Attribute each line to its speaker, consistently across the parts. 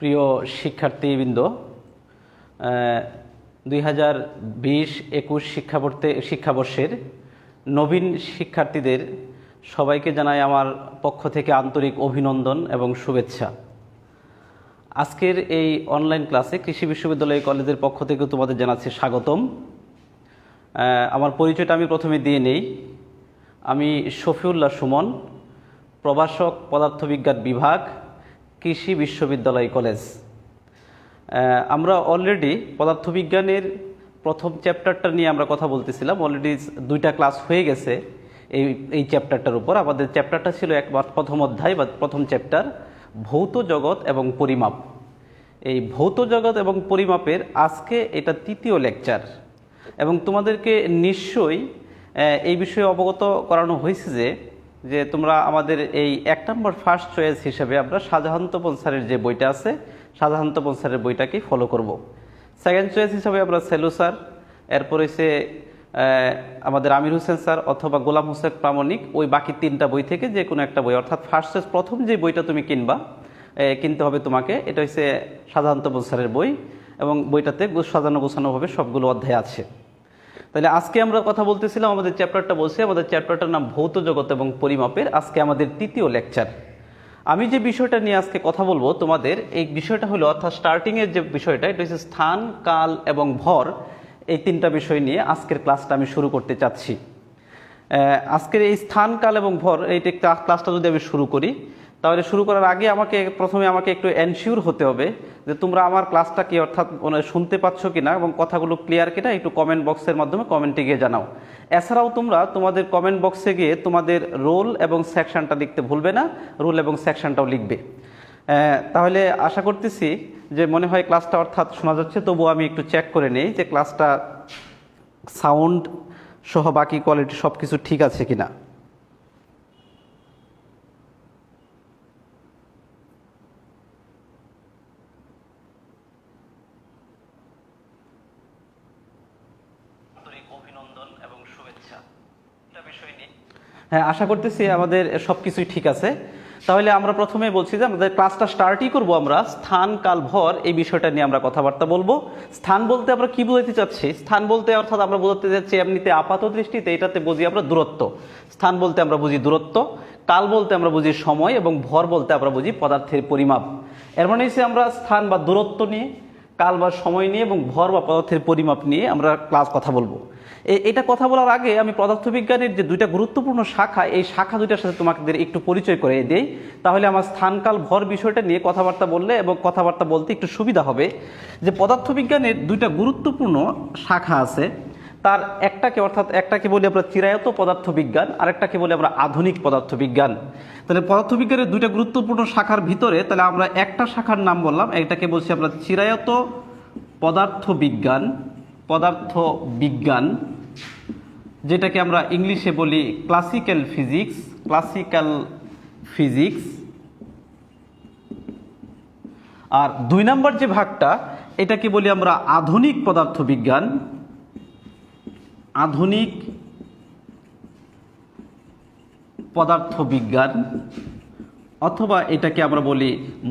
Speaker 1: প্রিয় শিক্ষার্থীবৃন্দ, 2020-21 শিক্ষাবর্ষের নবীন শিক্ষার্থীদের সবাইকে জানাই আমার পক্ষ থেকে আন্তরিক অভিনন্দন এবং শুভেচ্ছা। আজকের এই অনলাইন ক্লাসে কৃষি বিশ্ববিদ্যালয় কলেজের পক্ষ থেকে তোমাদের জানাচ্ছি স্বাগতম। আমার পরিচয়টা আমি প্রথমে দিয়ে নেই। আমি শফিউল্লাহ সুমন, প্রভাষক, পদার্থবিজ্ঞান বিভাগ, কৃষি বিশ্ববিদ্যালয় কলেজ। আমরা অলরেডি পদার্থবিজ্ঞানের প্রথম চ্যাপ্টারটা নিয়ে আমরা কথা বলতেছিলাম। অলরেডি 2টা ক্লাস হয়ে গেছে এই চ্যাপ্টারটার উপর। আমাদের চ্যাপ্টারটা ছিল প্রথম অধ্যায় বা প্রথম চ্যাপ্টার, ভৌত জগৎ এবং পরিমাপ। এই ভৌত জগৎ এবং পরিমাপের আজকে এটা 3য় লেকচার এবং তোমাদেরকে নিশ্চয়ই এই বিষয়ে অবগত করানো হয়েছে যে তোমরা আমাদের এই 1 নম্বর ফার্স্ট চয়েস হিসেবে আমরা শাহজাহান তপন স্যারের যে বইটা আছে, শাহজাহান তপন স্যারের বইটাকেই ফলো করব। সেকেন্ড চয়েস হিসাবে আমরা সেলু স্যার, এরপর হচ্ছে আমাদের আমির হোসেন স্যার অথবা গোলাম হোসেন প্রামাণিক, ওই বাকি 3টা বই থেকে যে কোনো একটা বই, অর্থাৎ ফার্স্ট চয়েস প্রথম যে বইটা তুমি কিনতে হবে তোমাকে, এটা হচ্ছে শাহজাহান তপন স্যারের বই এবং বইটাতে সাজানো গোছানোভাবে সবগুলো অধ্যায় আছে। তাহলে আজকে আমরা কথা বলতেছিলাম, আমাদের চ্যাপ্টারটা বলছি, আমাদের চ্যাপ্টারটার নাম ভৌত জগৎ এবং পরিমাপের। আজকে আমাদের 3য় লেকচার। আমি যে বিষয়টা নিয়ে আজকে কথা বলবো তোমাদের, এই বিষয়টা হলো অর্থাৎ স্টার্টিংয়ের যে বিষয়টা, এটা হচ্ছে স্থান, কাল এবং ভর। এই 3টা বিষয় নিয়ে আজকের ক্লাসটা আমি শুরু করতে চাচ্ছি। আজকের এই স্থান, কাল এবং ভর এই ক্লাসটা যদি আমি শুরু করি, তাহলে শুরু করার আগে প্রথমে আমাকে একটু এনশিওর হতে হবে যে তোমরা আমার ক্লাসটা কি অর্থাৎ শুনতে পাচ্ছ কিনা এবং কথাগুলো ক্লিয়ার কিনা একটু কমেন্ট বক্সের মাধ্যমে কমেন্টে গিয়ে জানাও। এছাড়াও তোমরা তোমাদের কমেন্ট বক্সে গিয়ে তোমাদের রোল এবং সেকশনটা লিখতে ভুলবে না, রোল এবং সেকশনটাও লিখবে। তাহলে আশা করতেছি যে মনে হয় ক্লাসটা অর্থাৎ শোনা যাচ্ছে। তবুও আমি একটু চেক করে নেই যে ক্লাসটা সাউন্ড সহ বাকি কোয়ালিটি সব কিছু ঠিক আছে কিনা। হ্যাঁ, আশা করতেছি আমাদের সব কিছুই ঠিক আছে। তাহলে আমরা প্রথমে বলছি যে আমাদের ক্লাসটা স্টার্টই করব আমরা স্থান, কাল, ভর এই বিষয়টা নিয়ে আমরা কথাবার্তা বলবো। স্থান বলতে আমরা কি বোঝাতে চাচ্ছি? স্থান বলতে অর্থাৎ আমরা বোঝাতে যাচ্ছি এমনিতে আপাত দৃষ্টিতে এটাতে বুঝি আমরা দূরত্ব। স্থান বলতে আমরা বুঝি দূরত্ব, কাল বলতে আমরা বুঝি সময় এবং ভর বলতে আমরা বুঝি পদার্থের পরিমাপ। এর মানে হচ্ছে আমরা স্থান বা দূরত্ব নিয়ে, কাল বা সময় নিয়ে এবং ভর বা পদার্থের পরিমাপ নিয়ে আমরা কথা বলবো। এটা কথা বলার আগে আমি পদার্থবিজ্ঞানের যে 2টা গুরুত্বপূর্ণ শাখা, এই শাখা 2টার সাথে তোমাদের একটু পরিচয় করে দেই। তাহলে আমার স্থান, কাল, ভর বিষয়টা নিয়ে কথাবার্তা বললে এবং কথাবার্তা বলতে একটু সুবিধা হবে। যে পদার্থবিজ্ঞানের 2টা গুরুত্বপূর্ণ শাখা আছে, তার একটাকে বলি আমরা চিরায়ত পদার্থবিজ্ঞান, আরেকটাকে বলি আমরা আধুনিক পদার্থবিজ্ঞান। তাহলে পদার্থবিজ্ঞানের 2টা গুরুত্বপূর্ণ শাখার ভিতরে তাহলে আমরা একটা শাখার নাম বললাম, এটাকে বলছি আমরা চিরায়ত পদার্থবিজ্ঞান, যেটাকে আমরা ইংলিশে বলি ক্লাসিক্যাল ফিজিক্স। আর 2 নম্বর যে ভাগটা, এটাকে বলি আমরা আধুনিক পদার্থবিজ্ঞান, অথবা এটাকে আমরা বলি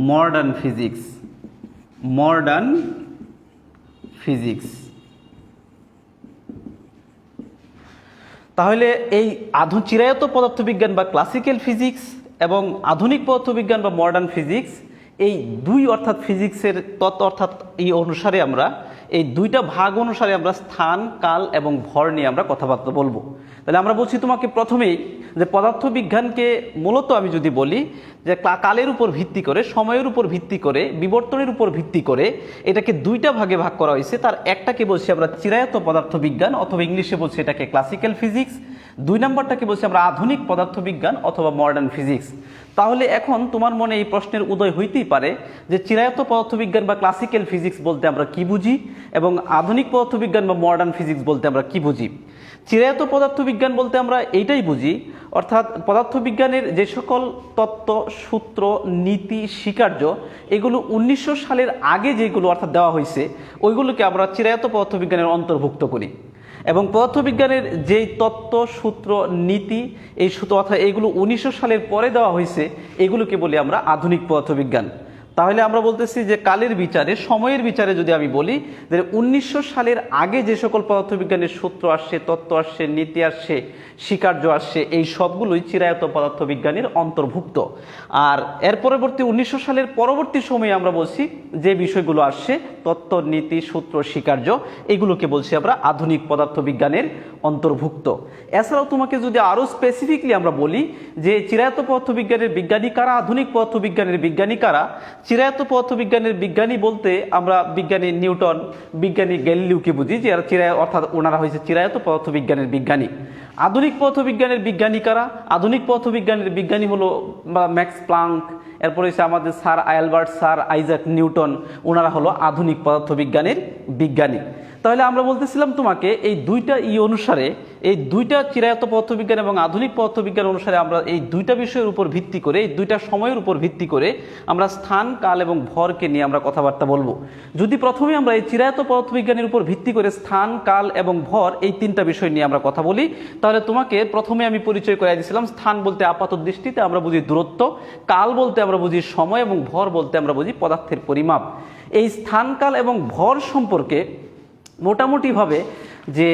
Speaker 1: মডার্ন ফিজিক্স। তাহলে এই চিরায়ত পদার্থবিজ্ঞান বা ক্লাসিক্যাল ফিজিক্স এবং আধুনিক পদার্থবিজ্ঞান বা মডার্ন ফিজিক্স, এই 2 অর্থাৎ ফিজিক্সের তত্ত্ব অর্থাৎ এই অনুসারে আমরা এই 2টা ভাগ অনুসারে আমরা স্থান, কাল এবং ভর নিয়ে আমরা কথাবার্তা বলবো। তাহলে আমরা বলছি তোমাকে প্রথমেই যে পদার্থবিজ্ঞানকে মূলত আমি যদি বলি যে কালের উপর ভিত্তি করে, সময়ের উপর ভিত্তি করে, বিবর্তনের উপর ভিত্তি করে এটাকে 2টা ভাগে ভাগ করা হয়েছে। তার একটাকে বলছি আমরা চিরায়ত পদার্থবিজ্ঞান অথবা ইংলিশে বলছি এটাকে ক্লাসিক্যাল ফিজিক্স, 2 নম্বরটাকে বলছি আমরা আধুনিক পদার্থবিজ্ঞান অথবা মডার্ন ফিজিক্স। তাহলে এখন তোমার মনে এই প্রশ্নের উদয় হইতেই পারে যে চিরায়ত পদার্থবিজ্ঞান বা ক্লাসিক্যাল ফিজিক্স বলতে আমরা কি বুঝি এবং আধুনিক পদার্থবিজ্ঞান বা মডার্ন ফিজিক্স বলতে আমরা কি বুঝি। চিরায়ত পদার্থবিজ্ঞান বলতে আমরা এইটাই বুঝি অর্থাৎ পদার্থবিজ্ঞানের যে সকল তত্ত্ব, সূত্র, নীতি, স্বীকার্য এগুলো 1900 সালের আগে যেগুলো অর্থাৎ দেওয়া হয়েছে ওইগুলোকে আমরা চিরায়ত পদার্থবিজ্ঞানের অন্তর্ভুক্ত করি। এবং পদার্থবিজ্ঞানের যেই তত্ত্ব, সূত্র, নীতি এই সূত্র অর্থাৎ এগুলো 1900 সালের পরে দেওয়া হয়েছে এগুলোকে বলি আমরা আধুনিক পদার্থবিজ্ঞান। তাহলে আমরা বলতেছি যে কালের বিচারে, সময়ের বিচারে যদি আমি বলি যে 1900 সালের আগে যে সকল পদার্থবিজ্ঞানের সূত্র আসছে, তত্ত্ব আসছে, নীতি আসছে, স্বীকার্য আসছে, এই সবগুলোই চিরায়ত পদার্থবিজ্ঞানের অন্তর্ভুক্ত। আর এর পরবর্তী 1900 সালের পরবর্তী সময়ে আমরা বলছি যে বিষয়গুলো আসছে, তত্ত্ব, নীতি, সূত্র, স্বীকার্য, এগুলোকে বলছি আমরা আধুনিক পদার্থবিজ্ঞানের অন্তর্ভুক্ত। এছাড়াও তোমাকে যদি আরও স্পেসিফিকলি আমরা বলি যে চিরায়ত পদার্থবিজ্ঞানের বিজ্ঞানী কারা, আধুনিক পদার্থবিজ্ঞানের বিজ্ঞানী কারা। চিরায়ত পদার্থবিজ্ঞানের বিজ্ঞানী বলতে আমরা বিজ্ঞানী নিউটন, বিজ্ঞানী গ্যালিলিওকে বুঝি, যে অর্থাৎ ওনারা হয়েছে চিরায়ত পদার্থবিজ্ঞানের বিজ্ঞানী। আধুনিক পদার্থবিজ্ঞানের বিজ্ঞানী কারা? আধুনিক পদার্থবিজ্ঞানের বিজ্ঞানী হলো ম্যাক্স প্লাঙ্ক, এরপরে হচ্ছে আমাদের sir Albert, sir Isaac Newton, ওনারা হলো আধুনিক পদার্থবিজ্ঞানের বিজ্ঞানী। তাহলে আমরা বলতেছিলাম তোমাকে এই দুইটা অনুসারে, এই দুইটা চিরায়ত পদার্থবিজ্ঞান এবং আধুনিক পদার্থবিজ্ঞান অনুসারে আমরা এই দুইটা বিষয়ের উপর ভিত্তি করে, এই দুইটা সময়ের উপর ভিত্তি করে আমরা স্থান, কাল এবং ভরকে নিয়ে আমরা কথাবার্তা বলবো। যদি প্রথমে আমরা এই চিরায়ত পদার্থবিজ্ঞানের উপর ভিত্তি করে স্থান, কাল এবং ভর, এই তিনটা বিষয় নিয়ে আমরা কথা বলি, তাহলে তোমাকে প্রথমে আমি পরিচয় করাই দিয়েছিলাম। স্থান বলতে আপাত দৃষ্টিতে আমরা বুঝি দূরত্ব, কাল বলতে আমরা বুঝি সময় এবং ভর বলতে আমরা বুঝি পদার্থের পরিমাপ। এই স্থান, কাল এবং ভর সম্পর্কে মোটামুটিভাবে যে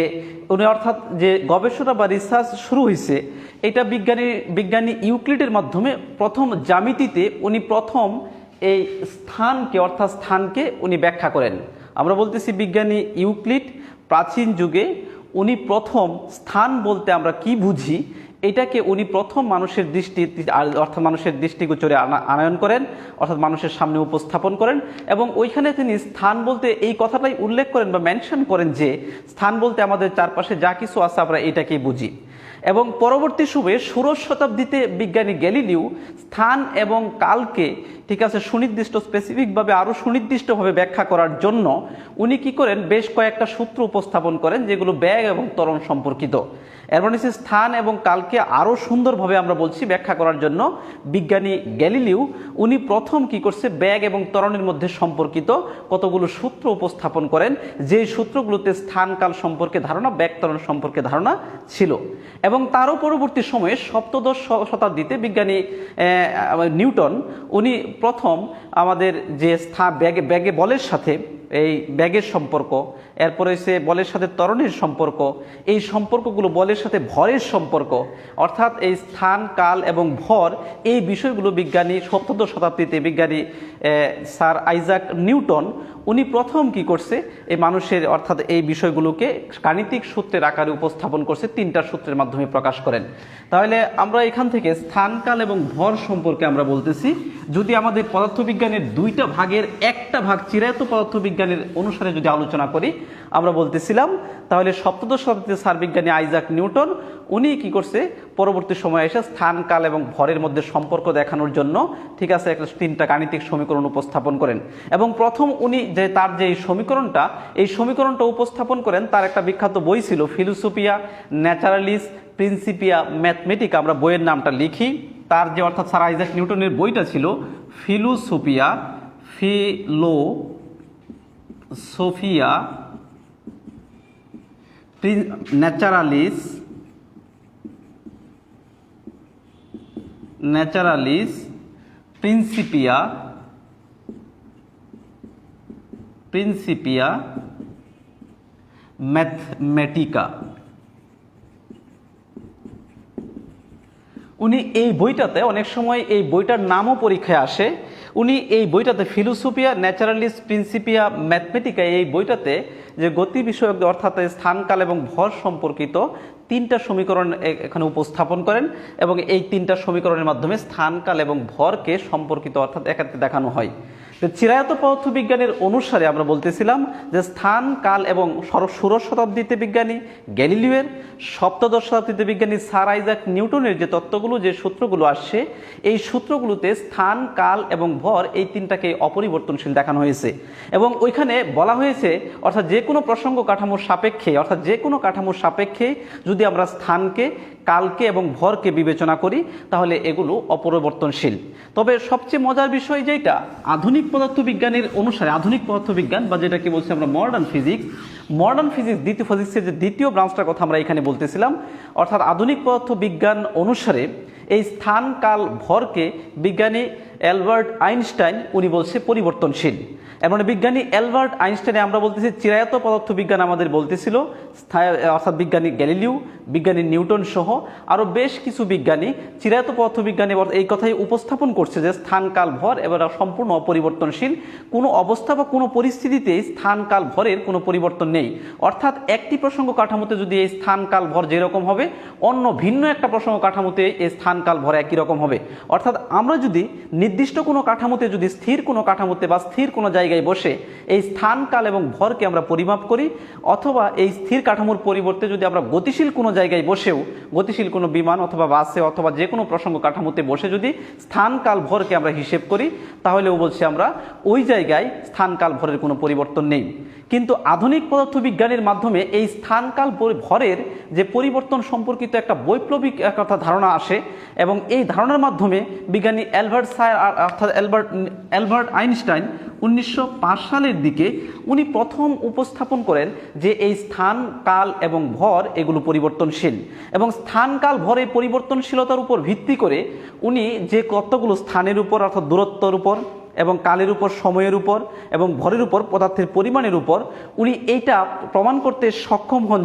Speaker 1: অর্থাৎ যে গবেষণা বা রিসার্চ শুরু হয়েছে, এটা বিজ্ঞানী ইউক্লিডের মাধ্যমে প্রথম জ্যামিতিতে উনি প্রথম এই স্থানকে, অর্থাৎ স্থানকে উনি ব্যাখ্যা করেন। আমরা বলতেছি বিজ্ঞানী ইউক্লিড প্রাচীন যুগে উনি প্রথম স্থান বলতে আমরা কি বুঝি, এটাকে উনি প্রথম মানুষের অর্থাৎ মানুষের দৃষ্টিগোচরে আনয়ন করেন, অর্থাৎ মানুষের সামনে উপস্থাপন করেন। এবং ওইখানে তিনি স্থান বলতে এই কথাটাই উল্লেখ করেন বা মেনশন করেন যে স্থান বলতে আমাদের চারপাশে যা কিছু আছে আমরা এটাকেই বুঝি। এবং পরবর্তী সময়ে 16 শতাব্দীতে বিজ্ঞানী গ্যালিলিও স্থান এবং কালকে ঠিক আছে সুনির্দিষ্ট স্পেসিফিকভাবে আরও সুনির্দিষ্টভাবে ব্যাখ্যা করার জন্য উনি কি করেন, বেশ কয়েকটা সূত্র উপস্থাপন করেন যেগুলো বেগ এবং ত্বরণ সম্পর্কিত। এর মানে স্থান এবং কালকে আরও সুন্দরভাবে আমরা বলছি ব্যাখ্যা করার জন্য বিজ্ঞানী গ্যালিলিও উনি প্রথম কি করছে, বেগ এবং ত্বরণের মধ্যে সম্পর্কিত কতগুলো সূত্র উপস্থাপন করেন, যেই সূত্রগুলোতে স্থান, কাল সম্পর্কে ধারণা, বেগ, ত্বরণ সম্পর্কে ধারণা ছিল। এবং তারও পরবর্তী সময়ে 17 শতাব্দীতে বিজ্ঞানী নিউটন উনি প্রথম আমাদের যে ব্যাগে বলের সাথে এই ব্যাগের সম্পর্ক, এরপরে সে বলের সাথে ত্বরণের সম্পর্ক, এই সম্পর্কগুলো বলের সাথে ভরের সম্পর্ক, অর্থাৎ এই স্থান, কাল এবং ভর, এই বিষয়গুলো বিজ্ঞানী 17 শতাব্দীতে বিজ্ঞানী স্যার আইজাক নিউটন উনি প্রথম কি করছে, এই মানুষের অর্থাৎ এই বিষয়গুলোকে গাণিতিক সূত্রের আকারে উপস্থাপন করছে, তিনটা সূত্রের মাধ্যমে প্রকাশ করেন। তাহলে আমরা এখান থেকে স্থান, কাল এবং ভর সম্পর্কে আমরা বলতেছি। যদি আমাদের পদার্থবিজ্ঞানের দুইটা ভাগের একটা ভাগ চিরায়ত পদার্থবিজ্ঞানের অনুসারে যদি আলোচনা করি, আমরা বলতেছিলাম তাহলে 17 শতাব্দীতে স্যার বিজ্ঞানী আইজাক নিউটন উনি কি করছে, পরবর্তী সময়ে এসে স্থান, কাল এবং ভরের মধ্যে সম্পর্ক দেখানোর জন্য ঠিক আছে একটা তিনটা গাণিতিক সমীকরণ উপস্থাপন করেন। এবং প্রথম উনি যে তার যে এই সমীকরণটা উপস্থাপন করেন, তার একটা বিখ্যাত বই ছিল ফিলোসোফিয়া ন্যাচারালিস প্রিন্সিপিয়া ম্যাথমেটিকা, আমরা বইয়ের নামটা লিখি। তার যে অর্থাৎ স্যার আইজাক নিউটনের বইটা ছিল ফিলোসোফিয়া ন্যাচারালিস প্রিন্সিপিয়া ম্যাথমেটিকা। উনি এই বইটাতে, অনেক সময় এই বইটার নামও পরীক্ষায় আসে, উনি এই বইটাতে ফিলোসোফিয়া ন্যাচারালিস প্রিন্সিপিয়া ম্যাথমেটিকা, এই বইটাতে যে গতি বিষয়ক অর্থাৎ স্থান, কাল এবং ভর সম্পর্কিত তিনটা সমীকরণ এখানে উপস্থাপন করেন। এবং এই তিনটা সমীকরণের মাধ্যমে স্থান, কাল এবং ভরকে সম্পর্কিত অর্থাৎ একাত্রে দেখানো হয়। চিরায়ত পদার্থবিজ্ঞানের অনুসারে আমরা বলতেছিলাম যে স্থান, কাল এবং 16 শতাব্দীতে বিজ্ঞানী গ্যালিলিওর, 17 শতাব্দীতে বিজ্ঞানী স্যার আইজাক নিউটনের যে তত্ত্বগুলো, যে সূত্রগুলো আসছে, এই সূত্রগুলোতে স্থান, কাল এবং ভর এই তিনটাকে অপরিবর্তনশীল দেখানো হয়েছে। এবং ওইখানে বলা হয়েছে অর্থাৎ যে কোনো প্রসঙ্গ কাঠামোর সাপেক্ষে, অর্থাৎ যে কোনো কাঠামোর সাপেক্ষে যদি আমরা স্থানকে, কালকে এবং ভরকে বিবেচনা করি তাহলে এগুলো অপরিবর্তনশীল। তবে সবচেয়ে মজার বিষয় যেটা আধুনিক পদার্থবিজ্ঞানের অনুসারে, আধুনিক পদার্থবিজ্ঞান বা যেটাকে বলছি আমরা মডার্ন ফিজিক্স, দ্বিতীয় ফিজিক্সের যে দ্বিতীয় ব্রাঞ্চটার কথা আমরা এখানে বলতেছিলাম, অর্থাৎ আধুনিক পদার্থবিজ্ঞান অনুসারে এই স্থান, কাল, ভরকে বিজ্ঞানী অ্যালবার্ট আইনস্টাইন উনি বলছে পরিবর্তনশীল। এর মানে বিজ্ঞানী অ্যালবার্ট আইনস্টাইনে আমরা বলতেছি চিরায়ত পদার্থবিজ্ঞান আমাদের বলতেছিল, অর্থাৎ বিজ্ঞানী গ্যালিলিও, বিজ্ঞানী নিউটন সহ আরও বেশ কিছু বিজ্ঞানী চিরায়ত পদার্থবিজ্ঞানী এই কথাই উপস্থাপন করছে যে স্থান কাল ভর এবার সম্পূর্ণ অপরিবর্তনশীল, কোনো অবস্থা বা কোনো পরিস্থিতিতেই স্থান কাল ভরের কোনো পরিবর্তন নেই। অর্থাৎ একটি প্রসঙ্গ কাঠামোতে যদি এই স্থান কাল ভর যেরকম হবে, অন্য ভিন্ন একটা প্রসঙ্গ কাঠামোতে এই স্থান কাল ভর একই রকম হবে। অর্থাৎ আমরা যদি নির্দিষ্ট কোনো কাঠামোতে, যদি স্থির কোনো কাঠামোতে বা স্থির কোনো জায়গায় বসে এই স্থান কাল এবং ভরকে আমরা পরিমাপ করি, অথবা এই স্থির কাঠামোর পরিবর্তে যদি আমরা গতিশীল কোনো জায়গায় বসেও, গতিশীল কোনো বিমান অথবা বাসে অথবা যে কোনো প্রসঙ্গ কাঠামোতে বসে যদি স্থান কাল ভরকে আমরা হিসেব করি, তাহলেও বলছি আমরা ওই জায়গায় স্থান কাল ভরের কোনো পরিবর্তন নেই। কিন্তু আধুনিক পদার্থবিজ্ঞানের মাধ্যমে এই স্থান কাল ভরের যে পরিবর্তন সম্পর্কিত একটা বৈপ্লবিক একটা ধারণা আসে, এবং এই ধারণার মাধ্যমে বিজ্ঞানী অ্যালবার্ট আইনস্টাইন 1905 সালের দিকে উনি প্রথম উপস্থাপন করেন যে এই স্থান কাল এবং ভর এগুলো পরিবর্তনশীল, এবং স্থান কাল ভরে পরিবর্তনশীলতার উপর ভিত্তি করে উনি যে কতগুলো স্থানের উপর অর্থাৎ দূরত্বের উপর এবং কালের উপর, সময়ের উপর এবং ভরের উপর, পদার্থের পরিমাণের উপর উনি এইটা প্রমাণ করতে সক্ষম হন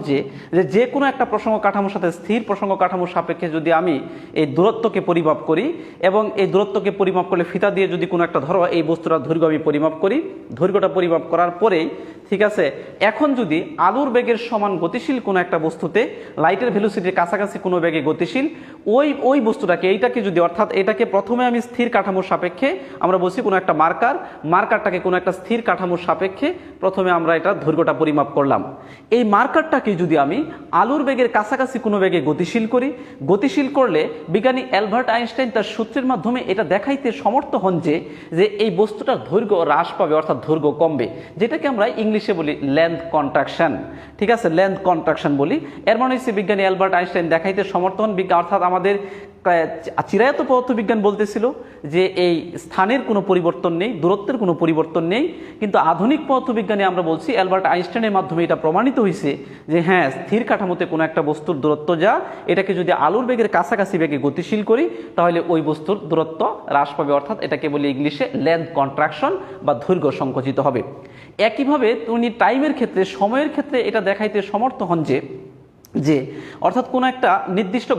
Speaker 1: যে কোনো একটা প্রসঙ্গ কাঠামোর সাথে স্থির প্রসঙ্গ কাঠামোর সাপেক্ষে যদি আমি এই দূরত্বকে পরিমাপ করি, এবং এই দূরত্বকে পরিমাপ করলে ফিতা দিয়ে যদি কোনো একটা, ধরো এই বস্তুটার দৈর্ঘ্য আমি পরিমাপ করি, দৈর্ঘ্যটা পরিমাপ করার পরেই ঠিক আছে, এখন যদি আলোর বেগের সমান গতিশীল কোনো একটা বস্তুতে লাইটের ভেলোসিটির কাছাকাছি কোনো বেগে গতিশীল ওই বস্তুটাকে, এইটাকে যদি, অর্থাৎ এটাকে প্রথমে আমি স্থির কাঠামোর সাপেক্ষে আমরা বলছি কোনো একটা মার্কারটাকে কোনো একটা স্থির কাঠামোর সাপেক্ষে প্রথমে আমরা এটা দৈর্ঘ্যটা পরিমাপ করলাম। এই মার্কারটাকে যদি আমি আলোর বেগের কাছাকাছি কোনো বেগে গতিশীল করি, গতিশীল করলে বিজ্ঞানী অ্যালবার্ট আইনস্টাইন তার সূত্রের মাধ্যমে এটা দেখাইতে সমর্থ হন যে এই বস্তুটার দৈর্ঘ্য হ্রাস পাবে, অর্থাৎ দৈর্ঘ্য কমবে, যেটাকে আমরা ইংলিশে বলি লেন্থ কন্ট্রাকশন। ঠিক আছে, লেন্থ কন্ট্রাকশন বলি। এর মানে হচ্ছে বিজ্ঞানী অ্যালবার্ট আইনস্টাইন দেখাইতে সমর্থ হন, অর্থাৎ আমাদের চিরায়ত পদার্থবিজ্ঞান বলতেছিল যে এই স্থানের কোনো পরিবর্তন নেই, দূরত্বের কোনো পরিবর্তন নেই, কিন্তু আধুনিক পদার্থবিজ্ঞানে আমরা বলছি অ্যালবার্ট আইনস্টাইনের মাধ্যমে এটা প্রমাণিত হয়েছে যে হ্যাঁ, স্থির কাঠামোতে কোনো একটা বস্তুর দূরত্ব যা, এটাকে যদি আলোর বেগের কাছাকাছি বেগে গতিশীল করি তাহলে ওই বস্তুর দূরত্ব হ্রাস পাবে, অর্থাৎ এটাকে বলি ইংলিশে লেন্থ কন্ট্রাকশন বা দৈর্ঘ্য সংকুচিত হবে। একইভাবে উনি টাইমের ক্ষেত্রে, সময়ের ক্ষেত্রে এটা দেখাইতে সমর্থ হন যে অর্থাৎ কোনো একটা নির্দিষ্ট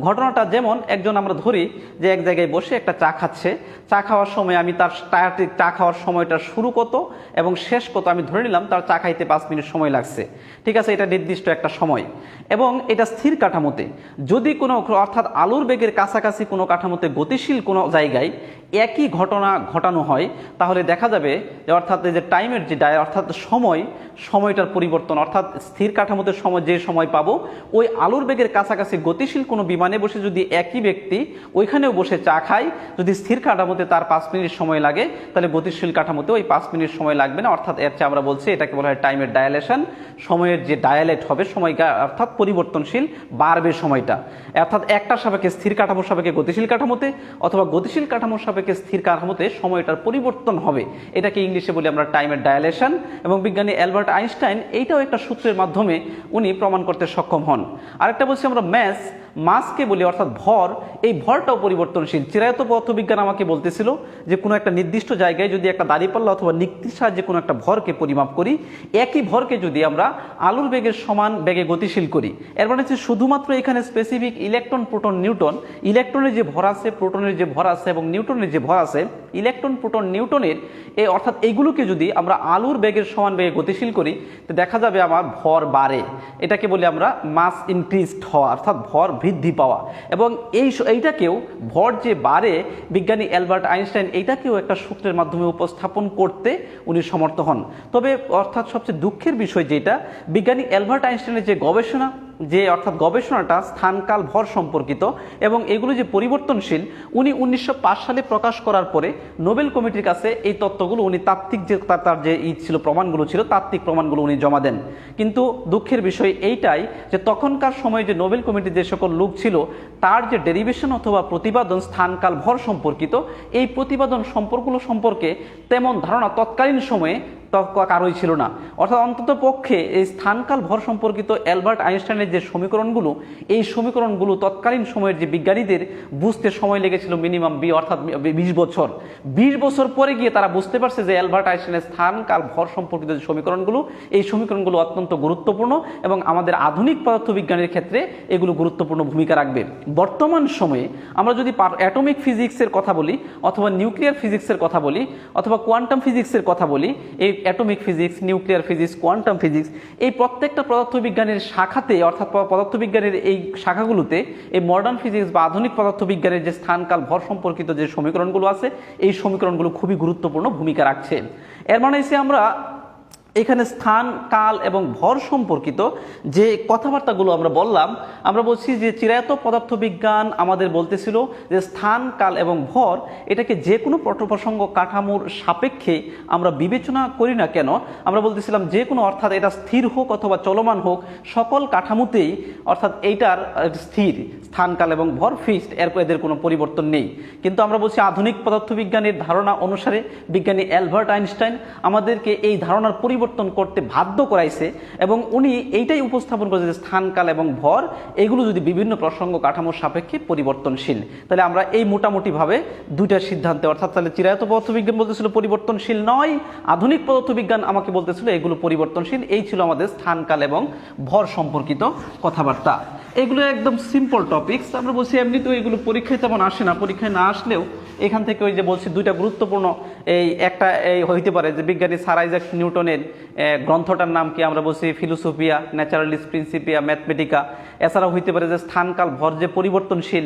Speaker 1: ঘটনাটা, যেমন একজন আমরা ধরি যে এক জায়গায় বসে একটা চা খাচ্ছে, চা খাওয়ার সময় আমি তার চা খাওয়ার সময়টা শুরু কত এবং শেষ কত আমি ধরে নিলাম তার চা খাইতে 5 মিনিট সময় লাগছে। ঠিক আছে, এটা নির্দিষ্ট একটা সময়, এবং এটা স্থির কাঠামোতে। যদি কোনো, অর্থাৎ আলোর বেগের কাছাকাছি কোনো কাঠামোতে গতিশীল কোনো জায়গায় একই ঘটনা ঘটানো হয়, তাহলে দেখা যাবে যে অর্থাৎ এই যে টাইমের যে অর্থাৎ সময়টার পরিবর্তন, অর্থাৎ স্থির কাঠামোতে যে সময় পাবো, ওই আলোর বেগের কাছাকাছি গতিশীল কোনো বিমানে বসে যদি একই ব্যক্তি ওইখানেও বসে চা খায়, যদি স্থির কাঠামোতে তার 5 মিনিট সময় লাগে, তাহলে গতিশীল কাঠামোতে ওই 5 মিনিট সময় লাগবে না। অর্থাৎ এর চেয়ে আমরা বলছি এটাকে বলা হয় টাইমের ডায়ালেশন। সময়ের যে ডায়ালেট হবে, সময় অর্থাৎ পরিবর্তনশীল বাড়বে সময়টা, অর্থাৎ একটার সাপেক্ষে স্থির কাঠামোর সাপেক্ষে গতিশীল কাঠামোতে অথবা গতিশীল কাঠামোর সাপেক্ষে স্থির কাঠামোতে সময়টার পরিবর্তন হবে। এটাকে ইংলিশে বলি আমরা টাইমের ডায়ালেশন, এবং বিজ্ঞানী অ্যালবার্ট আইনস্টাইন এইটাও একটা সূত্রের মাধ্যমে উনি প্রমাণ করতে সক্ষম হন। আরেকটা বলছি আমরা মাসকে বলি, অর্থাৎ ভর। এই ভরটাও পরিবর্তনশীল। চিরায়ত পদার্থবিজ্ঞান আমাকে বলতেছিল যে কোনো একটা নির্দিষ্ট জায়গায় যদি একটা দাঁড়িপাল্লা অথবা নিক্তির সাহায্যে কোনো একটা ভরকে পরিমাপ করি, একই ভরকে যদি আমরা আলোর বেগের সমান বেগে গতিশীল করি, এর মানে হচ্ছে শুধুমাত্র এখানে স্পেসিফিক ইলেকট্রন, প্রোটন, নিউটন, ইলেকট্রনের যে ভর আছে, প্রোটনের যে ভর আছে এবং নিউটনের যে ভর আছে, ইলেকট্রন, প্রোটন, নিউটনের অর্থাৎ এইগুলোকে যদি আমরা আলোর বেগের সমান বেগে গতিশীল করি, তো দেখা যাবে আমার ভর বাড়ে। এটাকে বলি আমরা মাস ইনক্রিজড হওয়া, অর্থাৎ ভর বৃদ্ধি পাওয়া। এবং এইটাকেও ভর যে বাড়ে, বিজ্ঞানী অ্যালবার্ট আইনস্টাইন এইটাকেও একটা সূত্রের মাধ্যমে উপস্থাপন করতে উনি সমর্থ হন। তবে অর্থাৎ সবচেয়ে দুঃখের বিষয় যেটা, বিজ্ঞানী অ্যালবার্ট আইনস্টাইনের যে গবেষণাটা স্থানকাল ভর সম্পর্কিত এবং এগুলো যে পরিবর্তনশীল, উনি 1905 সালে প্রকাশ করার পরে নোবেল কমিটির কাছে এই তত্ত্বগুলো উনি তাত্ত্বিক যে তার যে ছিল প্রমাণগুলো ছিল, তাত্ত্বিক প্রমাণগুলো উনি জমা দেন। কিন্তু দুঃখের বিষয় এইটাই যে তখনকার সময়ে যে নোবেল কমিটির যে সকল লোক ছিল, তার যে ডেরিভেশন অথবা প্রতিপাদন স্থানকাল ভর সম্পর্কিত, এই প্রতিপাদন সম্পর্কগুলো সম্পর্কে তেমন ধারণা তৎকালীন সময়ে কারোই ছিল না। অর্থাৎ অন্তত পক্ষে এই স্থানকাল ভর সম্পর্কিত অ্যালবার্ট আইনস্টাইনের যে সমীকরণগুলো, এই সমীকরণগুলো তৎকালীন সময়ের যে বিজ্ঞানীদের বুঝতে সময় লেগেছিল মিনিমাম অর্থাৎ 20 বছর। 20 বছর পরে গিয়ে তারা বুঝতে পারছে যে অ্যালবার্ট আইনস্টাইনের স্থানকাল ভর সম্পর্কিত যে সমীকরণগুলো, এই সমীকরণগুলো অত্যন্ত গুরুত্বপূর্ণ এবং আমাদের আধুনিক পদার্থবিজ্ঞানের ক্ষেত্রে এগুলো গুরুত্বপূর্ণ ভূমিকা রাখবে। বর্তমান সময়ে আমরা যদি অ্যাটমিক ফিজিক্সের কথা বলি, অথবা নিউক্লিয়ার ফিজিক্সের কথা বলি, অথবা কোয়ান্টাম ফিজিক্সের কথা বলি, এই atomic physics, nuclear physics, quantum physics, এই প্রত্যেকটা পদার্থবিজ্ঞানের শাখাতে অর্থাৎ পদার্থবিজ্ঞানের এই শাখাগুলোতে এই মডার্ন ফিজিক্স বা আধুনিক পদার্থবিজ্ঞানের যে স্থানকাল ভর সম্পর্কিত যে সমীকরণগুলো আছে, এই সমীকরণগুলো খুবই গুরুত্বপূর্ণ ভূমিকা রাখছে। এর মানে হচ্ছে আমরা এখানে স্থান, কাল এবং ভর সম্পর্কিত যে কথাবার্তাগুলো আমরা বললাম, আমরা বলছি যে চিরায়ত পদার্থবিজ্ঞান আমাদের বলতেছিল যে স্থান, কাল এবং ভর এটাকে যে কোনো পটপ্রসঙ্গ কাঠামোর সাপেক্ষে আমরা বিবেচনা করি না কেন, আমরা বলতেছিলাম যে কোনো অর্থাৎ এটা স্থির হোক অথবা চলমান হোক, সকল কাঠামোতেই অর্থাৎ এইটার স্থির স্থান, কাল এবং ভর ফিক্সড, এদের কোনো পরিবর্তন নেই। কিন্তু আমরা বলছি আধুনিক পদার্থবিজ্ঞানের ধারণা অনুসারে বিজ্ঞানী অ্যালবার্ট আইনস্টাইন আমাদেরকে এই ধারণার পরিবর্তন করতে বাধ্য করাইছে এবং উনি এইটাই উপস্থাপন করেছে যে স্থান, কাল এবং ভর এগুলো যদি বিভিন্ন প্রসঙ্গ কাঠামোর সাপেক্ষে পরিবর্তনশীল, তাহলে আমরা এই মোটামুটিভাবে দুইটা সিদ্ধান্তে অর্থাৎ তাহলে চিরায়ত পদার্থবিজ্ঞান বলতেছিল পরিবর্তনশীল নয়, আধুনিক পদার্থবিজ্ঞান আমাকে বলতেছিল এগুলো পরিবর্তনশীল। এই ছিল আমাদের স্থান, কাল এবং ভর সম্পর্কিত কথাবার্তা। এগুলো একদম সিম্পল টপিকস। আমরা বলছি এমনিতেও এগুলো পরীক্ষায় তেমন আসে না, পরীক্ষায় না আসলেও এখান থেকে ওই যে বলছি দুইটা গুরুত্বপূর্ণ এই একটা এই হইতে পারে যে বিজ্ঞানী স্যার আইজাক নিউটনের গ্রন্থটার নাম কি, আমরা বলছি ফিলোসফিয়া ন্যাচারালিস প্রিন্সিপিয়া ম্যাথমেটিকা। এছাড়াও হইতে পারে যে স্থান, কাল, ভর যে পরিবর্তনশীল,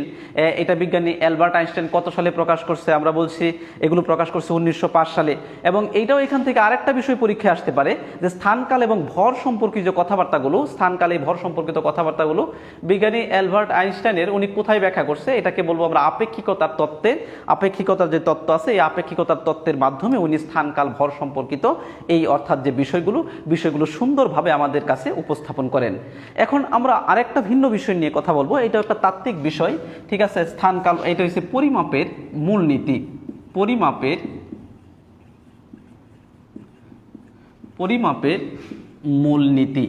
Speaker 1: এটা বিজ্ঞানী অ্যালবার্ট আইনস্টাইন কত সালে প্রকাশ করছে, আমরা বলছি এগুলো প্রকাশ করছে 1905 সালে। এবং এইটাও এখান থেকে আরেকটা বিষয় পরীক্ষায় আসতে পারে যে স্থান, কাল এবং ভর সম্পর্কিত যে কথাবার্তাগুলো, স্থান, কাল এই ভর সম্পর্কিত কথাবার্তাগুলো বিজ্ঞানী অ্যালবার্ট আইনস্টাইনের উনি কোথায় ব্যাখ্যা করছে, এটাকে বলবো আমরা আপেক্ষিকতার তত্ত্বের, আপেক্ষিকতার যে তত্ত্ব আছে এই আপেক্ষিকতার তত্ত্বের মাধ্যমে উনি স্থান, কাল, ভর সম্পর্কিত এই অর্থাৎ যে বিষয়গুলো সুন্দরভাবে আমাদের কাছে উপস্থাপন করেন। এখন আমরা আরেকটা ভিন্ন বিষয় নিয়ে কথা বলবো, এটা একটা তাত্ত্বিক বিষয়, ঠিক আছে। স্থান, কাল এটা হচ্ছে পরিমাপের মূলনীতি, পরিমাপের মূলনীতি।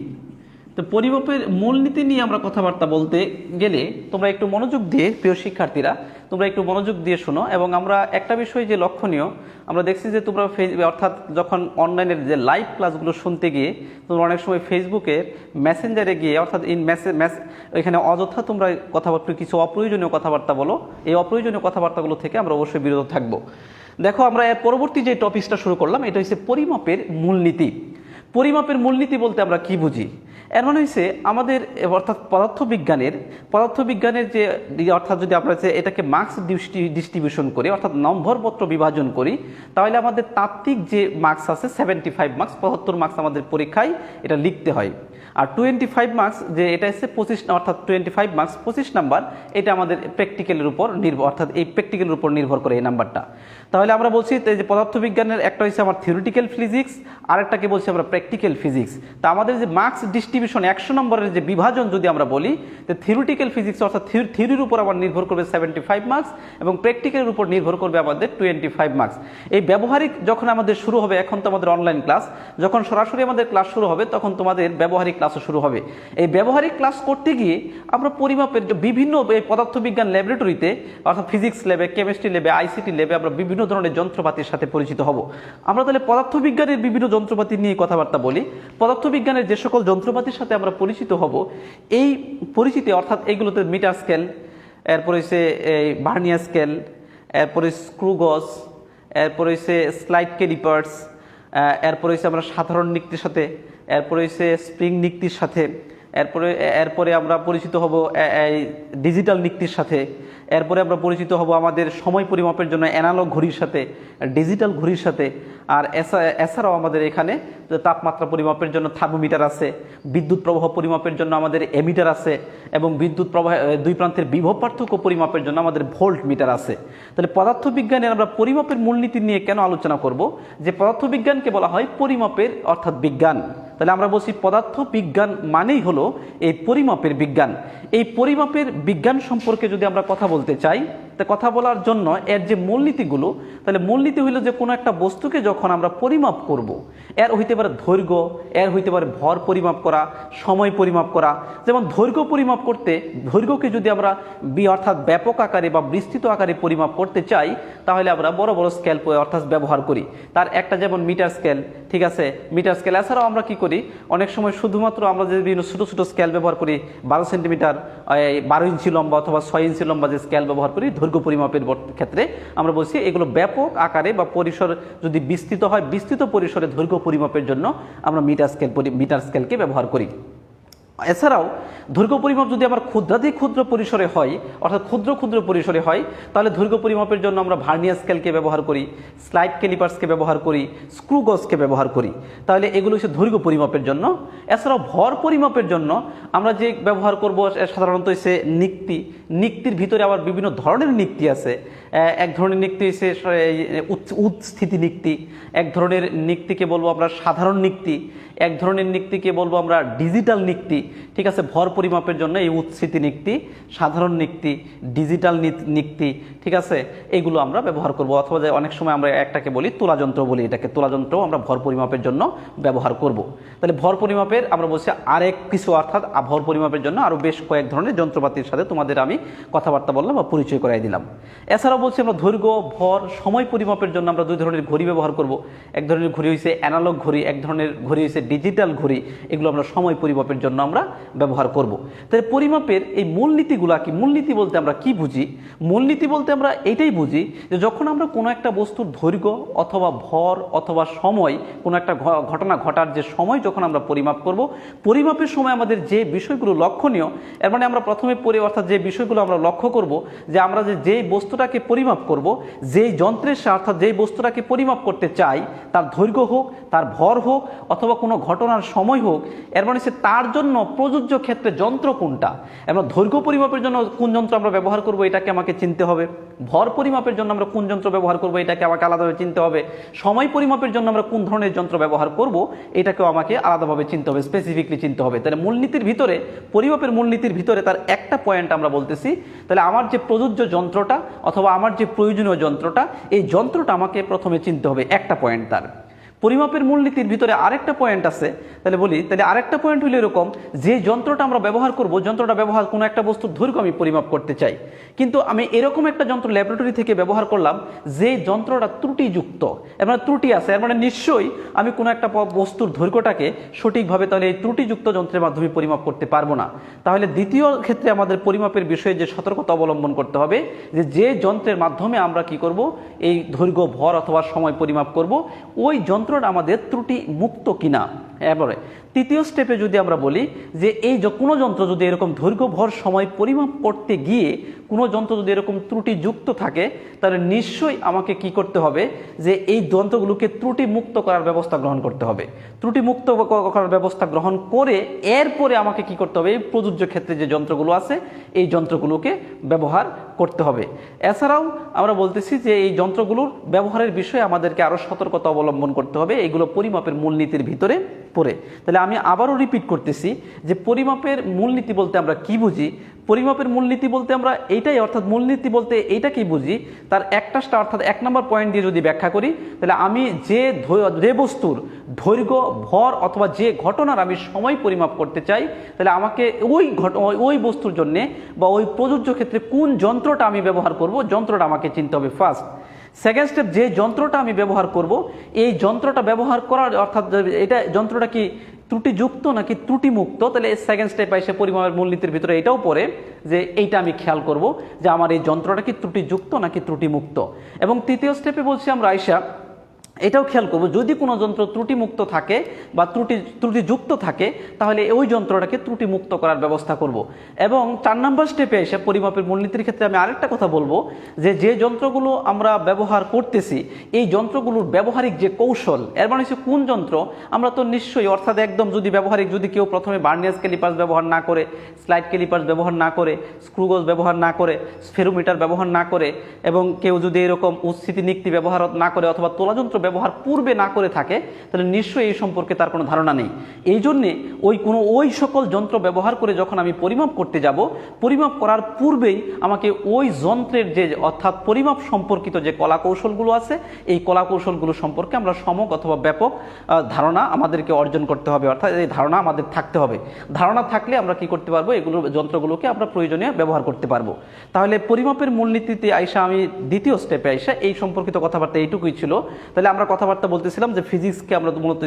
Speaker 1: তো পরিমাপের মূলনীতি নিয়ে আমরা কথাবার্তা বলতে গেলে তোমরা একটু মনোযোগ দিয়ে, প্রিয় শিক্ষার্থীরা তোমরা একটু মনোযোগ দিয়ে শোনো। এবং আমরা একটা বিষয় যে লক্ষণীয়, আমরা দেখছি যে তোমরা অর্থাৎ যখন অনলাইনের যে লাইভ ক্লাসগুলো শুনতে গিয়ে তোমরা অনেক সময় ফেসবুকে মেসেঞ্জারে গিয়ে অর্থাৎ এখানে অযথা তোমরা কথাবার্তা কিছু অপ্রয়োজনীয় কথাবার্তা বলো, এই অপ্রয়োজনীয় কথাবার্তাগুলো থেকে আমরা অবশ্যই বিরত থাকবো। দেখো আমরা এর পরবর্তী যে টপিকটা শুরু করলাম এটা হচ্ছে পরিমাপের মূলনীতি। পরিমাপের মূলনীতি বলতে আমরা কি বুঝি? এর মানে হচ্ছে আমাদের অর্থাৎ পদার্থবিজ্ঞানের যে অর্থাৎ যদি আমরা এটাকে মার্কস ডিস্ট্রিবিউশন করি অর্থাৎ নম্বরপত্র বিভাজন করি, তাহলে আমাদের তাত্ত্বিক যে মার্কস আছে 75 মার্কস, 75 মার্কস আমাদের পরীক্ষায় এটা লিখতে হয়। আর 25 মার্কস যে এটা হচ্ছে 25 অর্থাৎ 25 মার্কস 25 নাম্বার, এটা আমাদের প্র্যাকটিক্যালের উপর নির্ভর, অর্থাৎ এই প্র্যাকটিক্যালের উপর নির্ভর করে এই নাম্বারটা। তাহলে আমরা বলছি যে পদার্থবিজ্ঞানের একটা হচ্ছে আমার থিওরিটিক্যাল ফিজিক্স, আরেকটাকে বলছি আমরা প্র্যাকটিক্যাল ফিজিক্স। তা আমাদের যে মার্কস ডিস্ট্রিবিউশন 100 নম্বরের যে বিভাজন যদি আমরা বলি, তো থিওরিটিক্যাল ফিজিক্স অর্থাৎ থিওরির উপর আবার নির্ভর করবে 75 মার্কস এবং প্র্যাকটিক্যালের উপর নির্ভর করবে আমাদের 25 মার্কস। এই ব্যবহারিক যখন আমাদের শুরু হবে, এখন তো আমাদের অনলাইন ক্লাস, যখন সরাসরি আমাদের ক্লাস শুরু হবে তখন তোমাদের ব্যবহারিক ক্লাসও শুরু হবে। এই ব্যবহারিক ক্লাস করতে গিয়ে আমরা পরিমাপের বিভিন্ন পদার্থবিজ্ঞান ল্যাবরেটরিতে অর্থাৎ ফিজিক্স ল্যাবে, কেমিস্ট্রি ল্যাবে, আইসিটি ল্যাবে আমরা বিভিন্ন ধরনের যন্ত্রপাতির সাথে পরিচিত হব। আমরা তাহলে পদার্থবিজ্ঞানের বিভিন্ন যন্ত্রপাতি নিয়ে কথাবার্তা বলি। পদার্থবিজ্ঞানের যে সকল যন্ত্রপাতির সাথে আমরা পরিচিত হব, এই পরিচিতি অর্থাৎ এইগুলোতে মিটার স্কেল, এরপরে হচ্ছে এই ভার্নিয়ার স্কেল, এরপরে স্ক্রু গজ, এরপরে হচ্ছে স্লাইড ক্যালিপার্স, এরপরে হচ্ছে আমরা সাধারণ নিক্তির সাথে, এরপরে হচ্ছে স্প্রিং নিক্তির সাথে, এরপরে আমরা পরিচিত হব এই ডিজিটাল নিক্তির সাথে, এরপরে আমরা পরিচিত হব আমাদের সময় পরিমাপের জন্য অ্যানালগ ঘড়ির সাথে, ডিজিটাল ঘড়ির সাথে। আর এছাড়াও আমাদের এখানে তাপমাত্রা পরিমাপের জন্য থার্মোমিটার আছে, বিদ্যুৎ প্রবাহ পরিমাপের জন্য আমাদের এমিটার আছে এবং বিদ্যুৎ প্রবাহ দুই প্রান্তের বিভব পার্থক্য পরিমাপের জন্য আমাদের ভোল্ট মিটার আছে। তাহলে পদার্থবিজ্ঞানের আমরা পরিমাপের মূলনীতি নিয়ে কেন আলোচনা করব? যে পদার্থবিজ্ঞানকে বলা হয় পরিমাপের অর্থাৎ বিজ্ঞান। তাহলে আমরা বলছি পদার্থ বিজ্ঞান মানেই হলো এই পরিমাপের বিজ্ঞান। এই পরিমাপের বিজ্ঞান সম্পর্কে যদি আমরা কথা বলতে চাই তো কথা বলার জন্য এর যে মূলনীতিগুলো, তাহলে মূলনীতি হইল যে কোনো একটা বস্তুকে যখন আমরা পরিমাপ করব, এর হইতে পারে দৈর্ঘ্য, এর হইতে পারে ভর পরিমাপ করা, সময় পরিমাপ করা। যেমন দৈর্ঘ্য পরিমাপ করতে, দৈর্ঘ্যকে যদি আমরা অর্থাৎ ব্যাপক আকারে বা বিস্তৃত আকারে পরিমাপ করতে চাই, তাহলে আমরা বড় বড় স্কেল অর্থাৎ ব্যবহার করি। তার একটা যেমন মিটার স্কেল, ঠিক আছে, মিটার স্কেল। এছাড়াও আমরা কি করি, অনেক সময় শুধুমাত্র আমরা যে বিভিন্ন ছোটো ছোটো স্কেল ব্যবহার করি, 12 সেন্টিমিটার, 12 ইঞ্চি লম্বা অথবা 6 ইঞ্চি লম্বা যে স্কেল ব্যবহার করি দৈর্ঘ্য পরিমাপের ক্ষেত্রে, আমরা বলছি এগুলো ব্যাপক আকারে বা পরিসর যদি বিস্তৃত হয়, বিস্তৃত পরিসরে দৈর্ঘ্য পরিমাপের জন্য আমরা মিটার স্কেলকে ব্যবহার করি। এছাড়াও দৈর্ঘ্য পরিমাপ যদি আমার ক্ষুদ্রাতি ক্ষুদ্র পরিসরে হয়, অর্থাৎ ক্ষুদ্র ক্ষুদ্র পরিসরে হয়, তাহলে দৈর্ঘ্য পরিমাপের জন্য আমরা ভার্নিয়ার স্কেলকে ব্যবহার করি, স্লাইড ক্যালিপার্সকে ব্যবহার করি, স্ক্রু গজকে ব্যবহার করি। তাহলে এগুলো হচ্ছে দৈর্ঘ্য পরিমাপের জন্য। এছাড়াও ভর পরিমাপের জন্য আমরা যে ব্যবহার করব সাধারণত হচ্ছে নিক্তি। নিক্তির ভিতরে আবার বিভিন্ন ধরনের নিক্তি আছে। এক ধরনের নিক্তি হচ্ছে উৎস্থিতি নিক্তি, এক ধরনের নিক্তিকে বলবো আমরা সাধারণ নিক্তি, এক ধরনের নিক্তিকে বলবো আমরা ডিজিটাল নিক্তি। ঠিক আছে, ভর পরিমাপের জন্য এই উৎস্থিতি নিক্তি, সাধারণ নিক্তি, ডিজিটাল নিক্তি, ঠিক আছে, এগুলো আমরা ব্যবহার করব। অথবা যে অনেক সময় আমরা একটাকে বলি তোলাযন্ত্র বলি, এটাকে তোলাযন্ত্র আমরা ভর পরিমাপের জন্য ব্যবহার করব। তাহলে ভর পরিমাপের আমরা বলছি আরেক কিছু, অর্থাৎ ভর পরিমাপের জন্য আরও বেশ কয়েক ধরনের যন্ত্রপাতির সাথে তোমাদের আমি কথাবার্তা বললাম বা পরিচয় করাই দিলাম। এছাড়াও বলছি আমরা দৈর্ঘ্য, ভর, সময় পরিমাপের জন্য আমরা দুই ধরনের ঘড়ি ব্যবহার করব। এক ধরনের ঘড়ি হয়েছে অ্যানালগ ঘড়ি, এক ধরনের ঘড়ি হয়েছে ডিজিটাল ঘড়ি। এগুলো আমরা সময় পরিমাপের জন্য আমরা ব্যবহার করব। তাহলে পরিমাপের এই মূলনীতিগুলা কি? মূলনীতি বলতে আমরা কি বুঝি? মূলনীতি বলতে আমরা এইটাই বুঝি যে যখন আমরা কোনো একটা বস্তুর দৈর্ঘ্য অথবা ভর অথবা সময়, কোনো একটা ঘটনা ঘটার যে সময় যখন আমরা পরিমাপ করব, পরিমাপের সময় আমাদের যে বিষয়গুলো লক্ষণীয়, এর মানে আমরা প্রথমে অর্থাৎ যে বিষয়গুলো আমরা লক্ষ্য করব, যে আমরা যেই বস্তুটাকে পরিমাপ করব, যেই যন্ত্রের অর্থাৎ যেই বস্তুটাকে পরিমাপ করতে চাই, তার দৈর্ঘ্য হোক, তার ভর হোক, অথবা কোনো ঘটনার সময় হোক, এর মানে তার জন্য প্রযোজ্য ক্ষেত্রে যন্ত্র কোনটা। এবং দৈর্ঘ্য পরিমাপের জন্য কোন যন্ত্র আমরা ব্যবহার করব এটাকে আমাকে চিনতে হবে। ভর পরিমাপের জন্য আমরা কোন যন্ত্র ব্যবহার করব এটাকে আমাকে আলাদাভাবে চিনতে হবে। সময় পরিমাপের জন্য আমরা কোন ধরনের যন্ত্র ব্যবহার করব এটাকেও আমাকে আলাদাভাবে চিনতে হবে, স্পেসিফিকলি চিনতে হবে। তাহলে মূলনীতির ভিতরে, পরিমাপের মূলনীতির ভিতরে তার একটা পয়েন্ট আমরা বলতেছি, তাহলে আমার যে প্রযোজ্য যন্ত্রটা অথবা আমার যে প্রয়োজনীয় যন্ত্রটা, এই যন্ত্রটা আমাকে প্রথমে চিনতে হবে, একটা পয়েন্ট তার। পরিমাপের মূলনীতির ভিতরে আরেকটা পয়েন্ট আছে, তাহলে বলি, তাহলে আরেকটা পয়েন্ট হলো এরকম, যে যন্ত্রটা আমরা ব্যবহার করব, যন্ত্রটা ব্যবহার কোনো একটা বস্তুর দৈর্ঘ্য আমি পরিমাপ করতে চাই, কিন্তু আমি এরকম একটা যন্ত্র ল্যাবরেটরি থেকে ব্যবহার করলাম যে যন্ত্রটা ত্রুটিযুক্ত, এর মানে ত্রুটি আছে, এর মানে নিশ্চয়ই আমি কোনো একটা বস্তুর দৈর্ঘ্যটাকে সঠিকভাবে তাহলে এই ত্রুটিযুক্ত যন্ত্রের মাধ্যমে পরিমাপ করতে পারবো না। তাহলে দ্বিতীয় ক্ষেত্রে আমাদের পরিমাপের বিষয়ে যে সতর্কতা অবলম্বন করতে হবে, যে যন্ত্রের মাধ্যমে আমরা কি করব, এই দৈর্ঘ্য, ভর অথবা সময় পরিমাপ করব, ওই যন্ত্র আমাদের ত্রুটি মুক্ত কিনা। এবারে তৃতীয় স্টেপে যদি আমরা বলি যে এই কোনো যন্ত্র যদি এরকম দৈর্ঘ্য, ভর, সময় পরিমাপ করতে গিয়ে কোনো যন্ত্র যদি এরকম ত্রুটিযুক্ত থাকে, তাহলে নিশ্চয়ই আমাকে কি করতে হবে, যে এই যন্ত্রগুলোকে ত্রুটি মুক্ত করার ব্যবস্থা গ্রহণ করতে হবে। ত্রুটি মুক্ত করার ব্যবস্থা গ্রহণ করে এরপরে আমাকে কি করতে হবে, এই প্রযোজ্য ক্ষেত্রে যে যন্ত্রগুলো আছে এই যন্ত্রগুলোকে ব্যবহার করতে হবে। এছাড়াও আমরা বলতেছি যে এই যন্ত্রগুলোর ব্যবহারের বিষয়ে আমাদেরকে আরও সতর্কতা অবলম্বন করতে হবে, এগুলো পরিমাপের মূলনীতির ভিতরে পড়ে। তাহলে আমি আবারও রিপিট করতেছি যে পরিমাপের মূলনীতি বলতে আমরা কি বুঝি। পরিমাপের মূলনীতি বলতে আমরা এইটাই, অর্থাৎ মূলনীতি বলতে এইটাকেই বুঝি, তার একটা অর্থাৎ 1 নম্বর পয়েন্ট দিয়ে যদি ব্যাখ্যা করি, তাহলে আমি যে বস্তুর দৈর্ঘ্য, ভর অথবা যে ঘটনার আমি সময় পরিমাপ করতে চাই, তাহলে আমাকে ওই বস্তুর জন্যে বা ওই প্রযোজ্য ক্ষেত্রে কোন যন্ত্রটা আমি ব্যবহার করব, যন্ত্রটা আমাকে চিনতে হবে ফার্স্ট। সেকেন্ড স্টেপ, যে যন্ত্রটা আমি ব্যবহার করব, এই যন্ত্রটা ব্যবহার করার অর্থাৎ এটা যন্ত্রটা কি ত্রুটিযুক্ত নাকি ত্রুটিমুক্ত, তাহলে সেকেন্ড স্টেপ এসে পরিমাপের মূলনীতির ভিতরে এটাও পড়ে যে এইটা আমি খেয়াল করব যে আমার এই যন্ত্রটা কি ত্রুটিযুক্ত নাকি ত্রুটিমুক্ত। এবং তৃতীয় স্টেপে বলছি আমরা আয়শা এটাও খেয়াল করব, যদি কোনো যন্ত্র ত্রুটিমুক্ত থাকে বা ত্রুটিযুক্ত থাকে, তাহলে ওই যন্ত্রটাকে ত্রুটিমুক্ত করার ব্যবস্থা করব। এবং 4 নম্বর স্টেপে এসে পরিমাপের মূলনীতির ক্ষেত্রে আমি আরেকটা কথা বলবো, যে যন্ত্রগুলো আমরা ব্যবহার করতেছি এই যন্ত্রগুলোর ব্যবহারিক যে কৌশল, এর মানে হচ্ছে কোন যন্ত্র আমরা তো নিশ্চয়ই, অর্থাৎ একদম যদি ব্যবহারিক, যদি কেউ প্রথমে ভার্নিয়ার ক্যালিপার্স ব্যবহার না করে, স্লাইড ক্যালিপার্স ব্যবহার না করে, স্ক্রুগজ ব্যবহার না করে, স্ফেরোমিটার ব্যবহার না করে, এবং কেউ যদি এরকম উৎস্থিতি নিক্তি ব্যবহার না করে অথবা তোলাযন্ত্র ব্যবহার ব্যবহার পূর্বে না করে থাকে তাহলে নিশ্চয়ই এই সম্পর্কে তার কোনো ধারণা নেই। এই জন্যে ওই সকল যন্ত্র ব্যবহার করে যখন আমি পরিমাপ করতে যাব, পরিমাপ করার পূর্বেই আমাকে ওই যন্ত্রের যে অর্থাৎ পরিমাপ সম্পর্কিত যে কলাকৌশলগুলো আছে, এই কলাকৌশলগুলো সম্পর্কে আমরা সম্যক অথবা ব্যাপক ধারণা আমাদেরকে অর্জন করতে হবে, অর্থাৎ এই ধারণা আমাদের থাকতে হবে। ধারণা থাকলে আমরা কি করতে পারবো, এগুলো যন্ত্রগুলোকে আমরা প্রয়োজনীয় ব্যবহার করতে পারবো। তাহলে পরিমাপের মূলনীতিতে আইসা আমি দ্বিতীয় স্টেপে আইসা এই সম্পর্কিত কথাবার্তা এইটুকুই ছিল। তাহলে আমরা কথাবার্তা বলতেছিলাম যে ফিজিক্সকে আমরা মূলত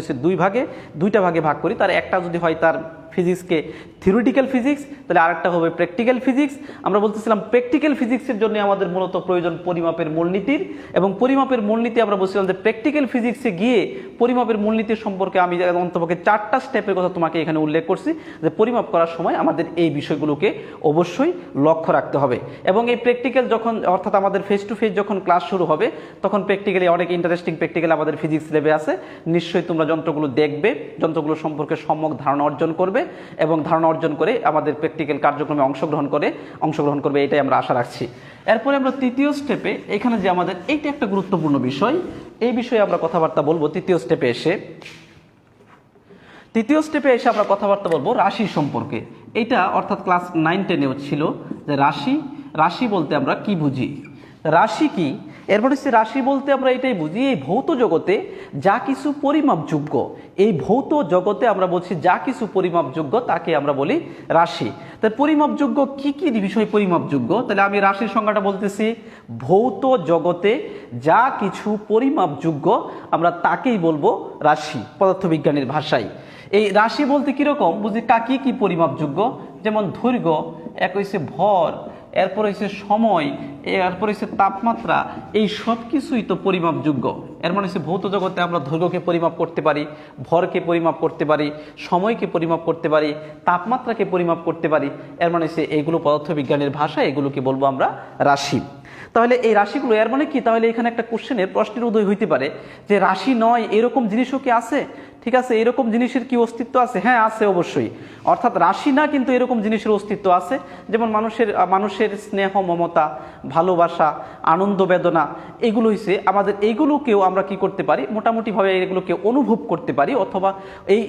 Speaker 1: দুইটা ভাগে ভাগ করি। তার একটা যদি হয় তার ফিজিক্সকে থিওরিটিক্যাল ফিজিক্স, তাহলে আরেকটা হবে প্র্যাকটিক্যাল ফিজিক্স। আমরা বলতেছিলাম প্র্যাকটিক্যাল ফিজিক্সের জন্য আমাদের মূলত প্রয়োজন পরিমাপের মূলনীতির, এবং পরিমাপের মূলনীতি আমরা বলছিলাম যে প্র্যাকটিক্যাল ফিজিক্সে গিয়ে পরিমাপের মূলনীতির সম্পর্কে আমি অন্তপক্ষে 4টা স্টেপের কথা তোমাকে এখানে উল্লেখ করছি, যে পরিমাপ করার সময় আমাদের এই বিষয়গুলোকে অবশ্যই লক্ষ্য রাখতে হবে। এবং এই প্র্যাকটিক্যাল যখন অর্থাৎ আমাদের ফেস টু ফেস যখন ক্লাস শুরু হবে, তখন প্র্যাকটিক্যালি অনেক ইন্টারেস্টিং প্র্যাকটিক্যাল আমাদের ফিজিক্স ল্যাবে আছে। নিশ্চয়ই তোমরা যন্ত্রগুলো দেখবে, যন্ত্রগুলো সম্পর্কে সম্যক ধারণা অর্জন করবে, এবং ধারণা অর্জন করে আমাদের প্র্যাকটিক্যাল কার্যক্রমে অংশগ্রহণ করবে, এটাই আমরা আশা রাখছি। এরপরে আমরা তৃতীয় স্টেপে এখানে যে আমাদের এইটা একটা গুরুত্বপূর্ণ বিষয়, এই বিষয়ে আমরা কথাবার্তা বলবো। তৃতীয় স্টেপে এসে আমরা কথাবার্তা বলবো রাশি সম্পর্কে। এটা অর্থাৎ ক্লাস 9-10-এও ছিল যে রাশি বলতে আমরা কি বুঝি, রাশি কি। এরপরে রাশি বলতে আমরা এটাই বুঝি, এই ভৌত জগতে যা কিছু পরিমাপযোগ্য, এই ভৌত জগতে আমরা বলছি যা কিছু পরিমাপযোগ্য তাকে আমরা বলি রাশি। তাই পরিমাপযোগ্য কি কি বিষয় পরিমাপযোগ্য, তাহলে আমি রাশির সংজ্ঞাটা বলতেছি, ভৌত জগতে যা কিছু পরিমাপযোগ্য আমরা তাকেই বলবো রাশি পদার্থবিজ্ঞানের ভাষায়। এই রাশি বলতে কিরকম বুঝি, কি কি পরিমাপযোগ্য, যেমন দৈর্ঘ্য, এক হইছে ভর, এরপর হচ্ছে সময়, এরপর হচ্ছে তাপমাত্রা, এই সব কিছুই তো পরিমাপযোগ্য। এর মানে হচ্ছে ভৌত জগতে আমরা দৈর্ঘ্যকে পরিমাপ করতে পারি, ভরকে পরিমাপ করতে পারি, সময়কে পরিমাপ করতে পারি, তাপমাত্রাকে পরিমাপ করতে পারি। এর মানে হচ্ছে এগুলো পদার্থবিজ্ঞানের ভাষা, এগুলোকে বলবো আমরা রাশি। তাহলে এই রাশিগুলো এর মানে কি, তাহলে এখানে একটা প্রশ্নের উদয় হইতে পারে যে রাশি নয় এরকম জিনিসও কি আছে? ঠিক আছে, এরকম জিনিসের কি অস্তিত্ব আছে? হ্যাঁ আছে, অবশ্যই। অর্থাৎ রাশি না কিন্তু এরকম জিনিসের অস্তিত্ব আছে, যেমন মানুষের স্নেহ, মমতা, ভালোবাসা, আনন্দ, বেদনা, এগুলো হইছে আমাদের, এইগুলোকেও আমরা কি করতে পারি, মোটামুটিভাবে এগুলোকে অনুভব করতে পারি, অথবা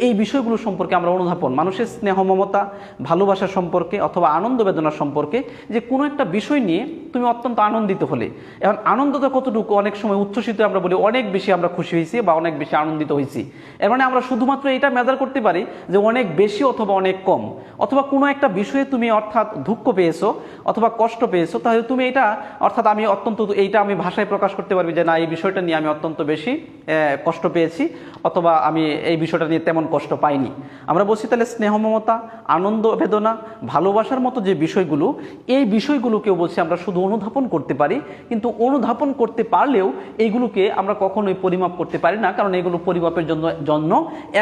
Speaker 1: এই বিষয়গুলো সম্পর্কে আমরা অনুধাবন, মানুষের স্নেহ, মমতা, ভালোবাসা সম্পর্কে অথবা আনন্দ বেদনা সম্পর্কে, যে কোনো একটা বিষয় নিয়ে তুমি অত্যন্ত আনন্দিত হলে, এখন আনন্দটা কতটুকু, অনেক সময় উচ্ছ্বসিত আমরা বলি অনেক বেশি আমরা খুশি হয়েছি বা অনেক বেশি আনন্দিত হয়েছি। এর মানে আমরা শুধুমাত্র এটা মেজার করতে পারি যে অনেক বেশি অথবা অনেক কম, অথবা কোনো একটা বিষয়ে তুমি অর্থাৎ দুঃখ পেয়েছো অথবা কষ্ট পেয়েছো, তাহলে তুমি এটা অর্থাৎ আমি ভাষায় প্রকাশ করতে পারবি যে না, এই বিষয়টা নিয়ে আমি অত্যন্ত বেশি কষ্ট পেয়েছি, অথবা আমি এই বিষয়টা নিয়ে তেমন কষ্ট পাইনি। আমরা বলছি তাহলে স্নেহ, মমতা, আনন্দ, বেদনা, ভালোবাসার মতো যে বিষয়গুলো, এই বিষয়গুলোকেও বলছি আমরা শুধু অনুধাবন করতে পারি, কিন্তু অনুধাবন করতে পারলেও এইগুলোকে আমরা কখনোই পরিমাপ করতে পারি না, কারণ এগুলো পরিমাপের জন্য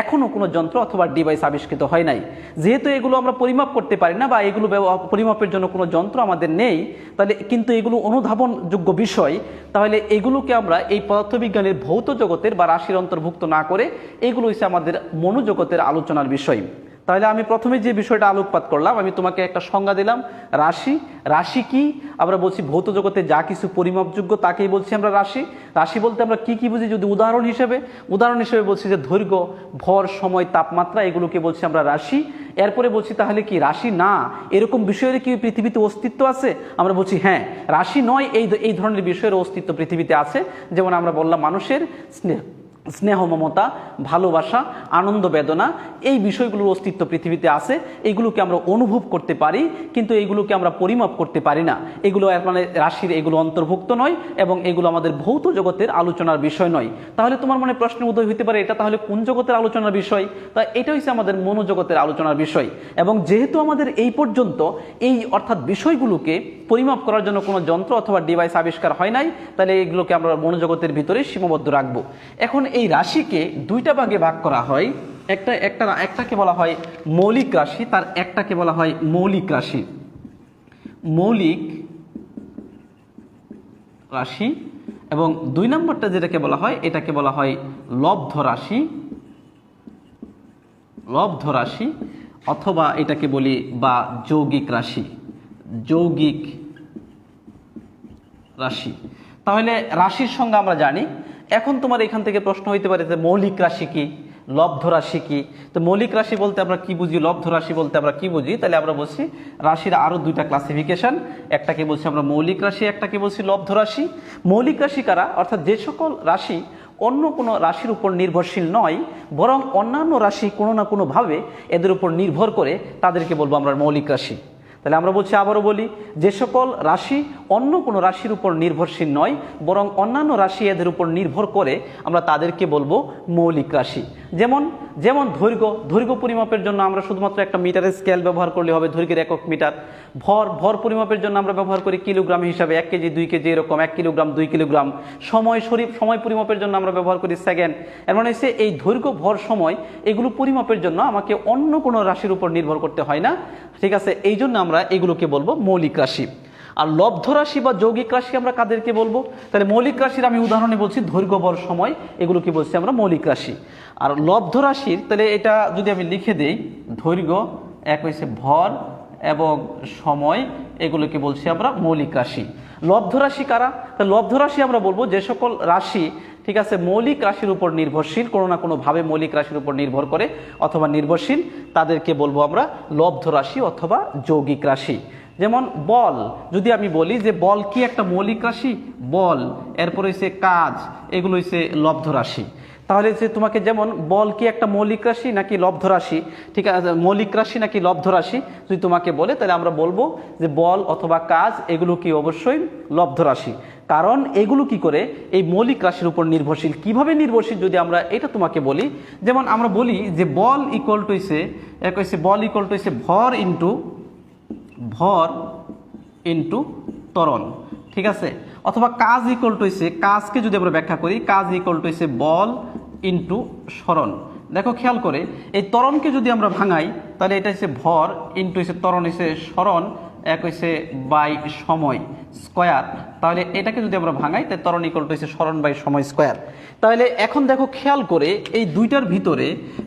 Speaker 1: এখনো কোনো যন্ত্র অথবা ডিভাইস আবিষ্কৃত হয় নাই। যেহেতু এগুলো আমরা পরিমাপ করতে পারি না বা এগুলো পরিমাপের জন্য কোনো যন্ত্র আমাদের নেই, তাহলে কিন্তু এগুলো অনুধাবনযোগ্য বিষয়, তাহলে এগুলোকে আমরা এই পদার্থবিজ্ঞানের ভৌত জগতের বা রাশির অন্তর্ভুক্ত না করে এগুলো হচ্ছে আমাদের মনোজগতের আলোচনার বিষয়। তাহলে আমি প্রথমে যে বিষয়টা আলোকপাত করলাম, আমি তোমাকে একটা সংজ্ঞা দিলাম রাশি কি। আমরা বলছি ভৌত জগতে যা কিছু পরিমাপযোগ্য তাকেই বলছি আমরা রাশি। রাশি বলতে আমরা কি কি বুঝি, যদি উদাহরণ হিসেবে বলছি যে দৈর্ঘ্য, ভর, সময়, তাপমাত্রা, এগুলোকে বলছি আমরা রাশি। এরপরে বলছি তাহলে কি রাশি না এরকম বিষয়ের কি পৃথিবীতে অস্তিত্ব আছে? আমরা বলছি হ্যাঁ, রাশি নয় এই ধরনের বিষয়ের অস্তিত্ব পৃথিবীতে আছে। যেমন আমরা বললাম মানুষের স্নেহ, মমতা, ভালোবাসা, আনন্দ, বেদনা, এই বিষয়গুলোর অস্তিত্ব পৃথিবীতে আছে। এইগুলোকে আমরা অনুভব করতে পারি, কিন্তু এইগুলোকে আমরা পরিমাপ করতে পারি না। এগুলো মানে রাশির এগুলো অন্তর্ভুক্ত নয়, এবং এগুলো আমাদের ভৌত জগতের আলোচনার বিষয় নয়। তাহলে তোমার মনে প্রশ্ন উদয় হইতে পারে, এটা তাহলে কোন জগতের আলোচনার বিষয়? তা এটা হচ্ছে আমাদের মনোজগতের আলোচনার বিষয়। এবং যেহেতু আমাদের এই পর্যন্ত অর্থাৎ বিষয়গুলোকে পরিমাপ করার জন্য কোনো যন্ত্র অথবা ডিভাইস আবিষ্কার হয় নাই, তাহলে এগুলোকে আমরা মনোজগতের ভিতরে সীমাবদ্ধ রাখবো। এখন এই রাশিকে দুইটা ভাগে ভাগ করা হয়, একটাকে বলা হয় মৌলিক রাশি, তার একটাকে বলা হয় মৌলিক রাশি। এবং 2 নম্বরটা যেটাকে বলা হয় এটাকে বলা হয় লব্ধ রাশি, অথবা এটাকে বলি বা যৌগিক রাশি। তাহলে রাশির সংজ্ঞা আমরা জানি। এখন তোমার এখান থেকে প্রশ্ন হইতে পারে যে মৌলিক রাশি কি, লব্ধ রাশি কি। তো মৌলিক রাশি বলতে আমরা কি বুঝি, লব্ধ রাশি বলতে আমরা কি বুঝি? তাহলে আমরা বলছি রাশির আরও দুইটা ক্লাসিফিকেশন, একটাকে বলছি আমরা মৌলিক রাশি, একটাকে বলছি লব্ধ রাশি। মৌলিক রাশি কারা? অর্থাৎ যে সকল রাশি অন্য কোনো রাশির উপর নির্ভরশীল নয়, বরং অন্যান্য রাশি কোনো না কোনোভাবে এদের উপর নির্ভর করে, তাদেরকে বলবো আমরা মৌলিক রাশি। তাহলে আমরা বলছি, আবারও বলি, যে সকল রাশি অন্য কোনো রাশির উপর নির্ভরশীল নয়, বরং অন্যান্য রাশি এদের উপর নির্ভর করে, আমরা তাদেরকে বলবো মৌলিক রাশি। যেমন যেমন দৈর্ঘ্য পরিমাপের জন্য আমরা শুধুমাত্র একটা মিটারের স্কেল ব্যবহার করলে হবে, দৈর্ঘ্যের একক মিটার। ভর পরিমাপের জন্য আমরা ব্যবহার করি কিলোগ্রাম হিসাবে, 1 কেজি 2 কেজি এরকম, 1 কিলোগ্রাম 2 কিলোগ্রাম। সময় পরিমাপের জন্য আমরা ব্যবহার করি সেকেন্ড। এর মানে হচ্ছে এই দৈর্ঘ্য, ভর, সময় এগুলো পরিমাপের জন্য আমাকে অন্য কোনো রাশির উপর নির্ভর করতে হয় না, ঠিক আছে? এই জন্য আমরা এগুলোকে বলবো মৌলিক রাশি। আর লব্ধ রাশি বা যৌগিক রাশি আমরা কাদেরকে বলবো? তাহলে মৌলিক রাশির আমি উদাহরণে বলছি দৈর্ঘ্য, ভর, সময়, এগুলোকে বলছি আমরা মৌলিক রাশি। আর লব্ধ রাশির, তাহলে এটা যদি আমি লিখে দেই, দৈর্ঘ্য এক হয়েছে ভর এবং সময়, এগুলোকে বলছি আমরা মৌলিক রাশি। লব্ধ রাশি কারা? তাহলে লব্ধ রাশি আমরা বলবো যে সকল রাশি, ঠিক আছে, মৌলিক রাশির উপর নির্ভরশীল, কোনো না কোনোভাবে মৌলিক রাশির উপর নির্ভর করে অথবা নির্ভরশীল, তাদেরকে বলবো আমরা লব্ধ রাশি অথবা যৌগিক রাশি। যেমন বল, যদি আমি বলি যে বল কি একটা মৌলিক রাশি? বল, এরপরে হচ্ছে কাজ, এগুলো হচ্ছে লব্ধ রাশি। তাহলে যে তোমাকে যেমন বল কি একটা মৌলিক রাশি নাকি লব্ধ রাশি, ঠিক আছে, মৌলিক রাশি নাকি লব্ধ রাশি যদি তোমাকে বলে, তাহলে আমরা বলবো যে বল অথবা কাজ এগুলো কি অবশ্যই লব্ধ রাশি। কারণ এগুলো কি করে এই মৌলিক রাশির উপর নির্ভরশীল। কিভাবে নির্ভরশীল যদি আমরা এটা তোমাকে বলি, যেমন আমরা বলি যে বল ইকুয়াল টু হচ্ছে বল ইকুয়াল টু হচ্ছে ভর ইন্টু ত্বরণ, ঠিক আছে? অথবা কাজ ইকুয়াল টু হচ্ছে, কাজকে যদি আমরা ব্যাখ্যা করি, কাজ ইকুয়াল টু হচ্ছে বল ইন্টু সরণ। দেখো খেয়াল করে, এই ত্বরণকে যদি আমরা ভাঙাই, তাহলে এটা হচ্ছে ভর ইন্টু হচ্ছে ত্বরণ হচ্ছে সরণ, এক হচ্ছে বাই সময় স্কোয়ার। তাহলে এটাকে যদি আমরা ভাঙাই, তাই ত্বরণ ইকুয়াল টু হচ্ছে সরণ বাই সময় স্কোয়ার। তাহলে এখন দেখো খেয়াল করে, এই দুইটার ভিতরে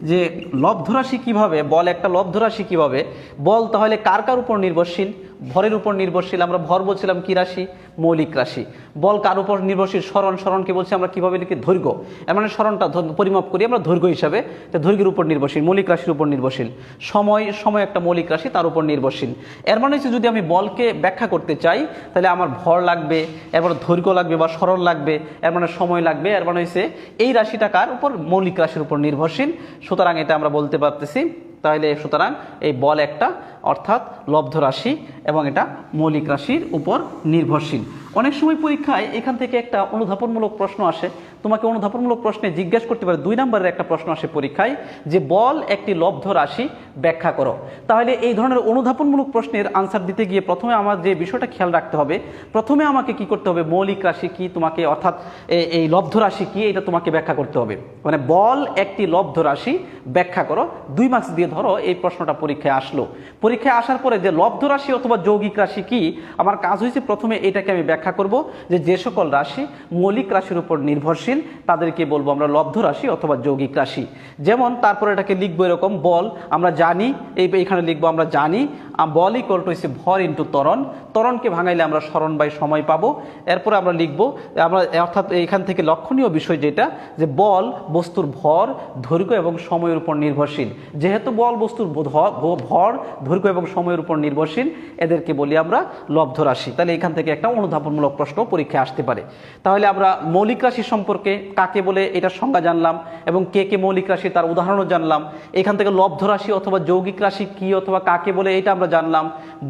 Speaker 1: যে লব্ধ রাশি কীভাবে, বল একটা লব্ধ রাশি কীভাবে, বল তাহলে কার কার উপর নির্ভরশীল? ভরের উপর নির্ভরশীল। আমরা ভর বলছিলাম কি রাশি? মৌলিক রাশি। বল কার উপর নির্ভরশীল? সরণকে বলছি আমরা কীভাবে লিখি? দৈর্ঘ্য। এর মানে সরণটা পরিমাপ করি আমরা দৈর্ঘ্য হিসাবে, তো দৈর্ঘ্যের উপর নির্ভরশীল, মৌলিক রাশির উপর নির্ভরশীল। সময় একটা মৌলিক রাশি, তার উপর নির্ভরশীল। এর মানে হচ্ছে যদি আমি বলকে ব্যাখ্যা করতে চাই, তাহলে আমার ভর লাগবে, এরপর দৈর্ঘ্য লাগবে বা সরণ লাগবে, এর মানে সময় লাগবে। এর মানে হচ্ছে এই রাশিটা কার উপর? মৌলিক রাশির উপর নির্ভরশীল। সুতরাং এটা আমরা বলতে পারতেছি। তাহলে সুতরাং এই বল একটা অর্থাৎ লব্ধ রাশি এবং এটা মৌলিক রাশির উপর নির্ভরশীল। অনেক সময় পরীক্ষায় এখান থেকে একটা অনুধাবনমূলক প্রশ্ন আসে, তোমাকে অনুধাবনমূলক প্রশ্নে জিজ্ঞাসা করতে পারে, 2 নম্বরের একটা প্রশ্ন আসে পরীক্ষায়, যে বল একটি লব্ধ রাশি, ব্যাখ্যা করো। তাহলে এই ধরনের অনুধাবনমূলক প্রশ্নের আনসার দিতে গিয়ে প্রথমে আমার যে বিষয়টা খেয়াল রাখতে হবে, প্রথমে আমাকে কি করতে হবে? মৌলিক রাশি কি তোমাকে, অর্থাৎ এই লব্ধ রাশি কি, এটা তোমাকে ব্যাখ্যা করতে হবে। মানে বল একটি লব্ধ রাশি, ব্যাখ্যা করো। 2 মার্কস দিয়ে ধরো এই প্রশ্নটা পরীক্ষায় আসলো। পরীক্ষায় আসার পরে যে লব্ধ রাশি অথবা যৌগিক রাশি কি, আমার কাজ হয়েছে প্রথমে এটাকে আমি ব্যাখ্যা করব, যে সকল রাশি মৌলিক রাশির উপর নির্ভরশীল তাদেরকে বলবো আমরা লব্ধ রাশি অথবা যৌগিক রাশি। যেমন তারপরে এটাকে লিখবো এরকম, বল আমরা জানি, এইখানে লিখবো আমরা জানি বল ইকুয়াল টু হচ্ছে ভর ইন্টু ত্বরণ, ত্বরণকে ভাঙাইলে আমরা সরণ বাই সময় পাবো। এরপরে আমরা লিখবো আমরা, অর্থাৎ এইখান থেকে লক্ষণীয় বিষয় যেটা, যে বল বস্তুর ভর, দৈর্ঘ্য এবং সময়ের উপর নির্ভরশীল। যেহেতু বল বস্তুর ভর, দৈর্ঘ্য এবং সময়ের উপর নির্ভরশীল, এদেরকে বলি আমরা লব্ধ রাশি। তাহলে এখান থেকে একটা অনুধাবনমূলক প্রশ্ন পরীক্ষায় আসতে পারে। তাহলে আমরা মৌলিক রাশি সম্পর্কে কাকে বলে এটার সংজ্ঞা জানলাম, এবং কে মৌলিক রাশি তার উদাহরণও জানলাম। এখান থেকে লব্ধ রাশি অথবা যৌগিক রাশি কি অথবা কাকে বলে এটা আমরা জানলাম।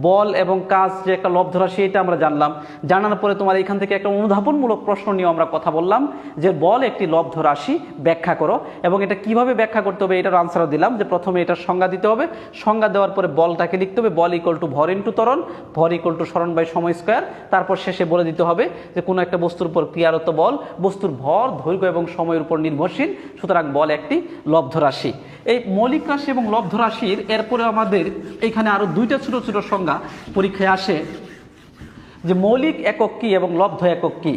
Speaker 1: বল এবং কাজ যে একটা লব্ধ রাশি, এটা আমরা জানলাম। জানার পরে তোমার এখান থেকে একটা অনুধাবনমূলক প্রশ্ন নিয়ে আমরা কথা বললাম, যে বল একটি লব্ধ রাশি, ব্যাখ্যা করো। এবং এটা কিভাবে ব্যাখ্যা করতে হবে এটার আনসারও দিলাম, যে প্রথমে এটার সংজ্ঞা দিতে হবে, সংজ্ঞা দেওয়ার পরে বলটাকে লিখতে হবে, বল ইকুয়াল টু ভর ইন্টু ত্বরণ, ভর ইকুয়াল টু সরণ বাই সময় স্কোয়ার। তারপর শেষে বলে দিতে হবে যে কোনো একটা বস্তুর উপর ক্রিয়ারত বল বস্তুর ভর, দৈর্ঘ্য এবং সময়ের উপর নির্ভরশীল, সুতরাং বল একটি লব্ধ রাশি। এই মৌলিক রাশি এবং লব্ধ রাশির এরপরে আমাদের এখানে আরো 2টা ছোট ছোট সংজ্ঞা পরীক্ষায় আসে, যে মৌলিক একক কি এবং লব্ধ একক কি।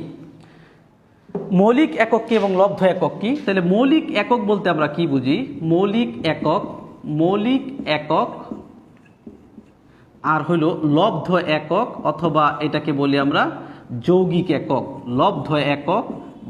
Speaker 1: মৌলিক একক কি এবং লব্ধ একক কি? তাহলে মৌলিক একক বলতে আমরা কি বুঝি? মৌলিক একক আর হইল লব্ধ একক, অথবা এটাকে বলি আমরা যৌগিক একক, লব্ধ একক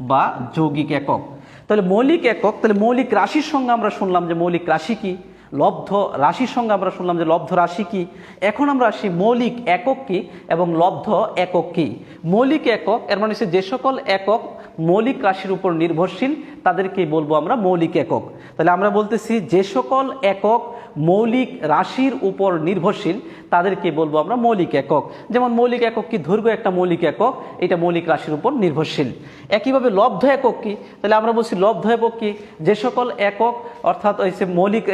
Speaker 1: বা যৌগিক একক। তাহলে মৌলিক একক, তাহলে মৌলিক রাশির সঙ্গে আমরা শুনলাম যে মৌলিক রাশি কি, লব্ধ রাশির সঙ্গে আমরা শুনলাম যে লব্ধ রাশি কি। এখন আমরা আসি মৌলিক একক কি এবং লব্ধ একক কি। মৌলিক একক এর মানে হচ্ছে যে সকল একক মৌলিক রাশির উপর নির্ভরশীল তাদেরকেই বলবো আমরা মৌলিক একক। তাহলে আমরা বলতেছি যে সকল একক মৌলিক রাশির উপর নির্ভরশীল তাদেরকে বলবো আমরা মৌলিক একক। যেমন মৌলিক একক কি, দৈর্ঘ্য একটা মৌলিক একক, এটা মৌলিক রাশির উপর নির্ভরশীল। একইভাবে লব্ধ একক কি, তাহলে আমরা বলছি লব্ধ একক কি, যে সকল একক অর্থাৎ হচ্ছে মৌলিক,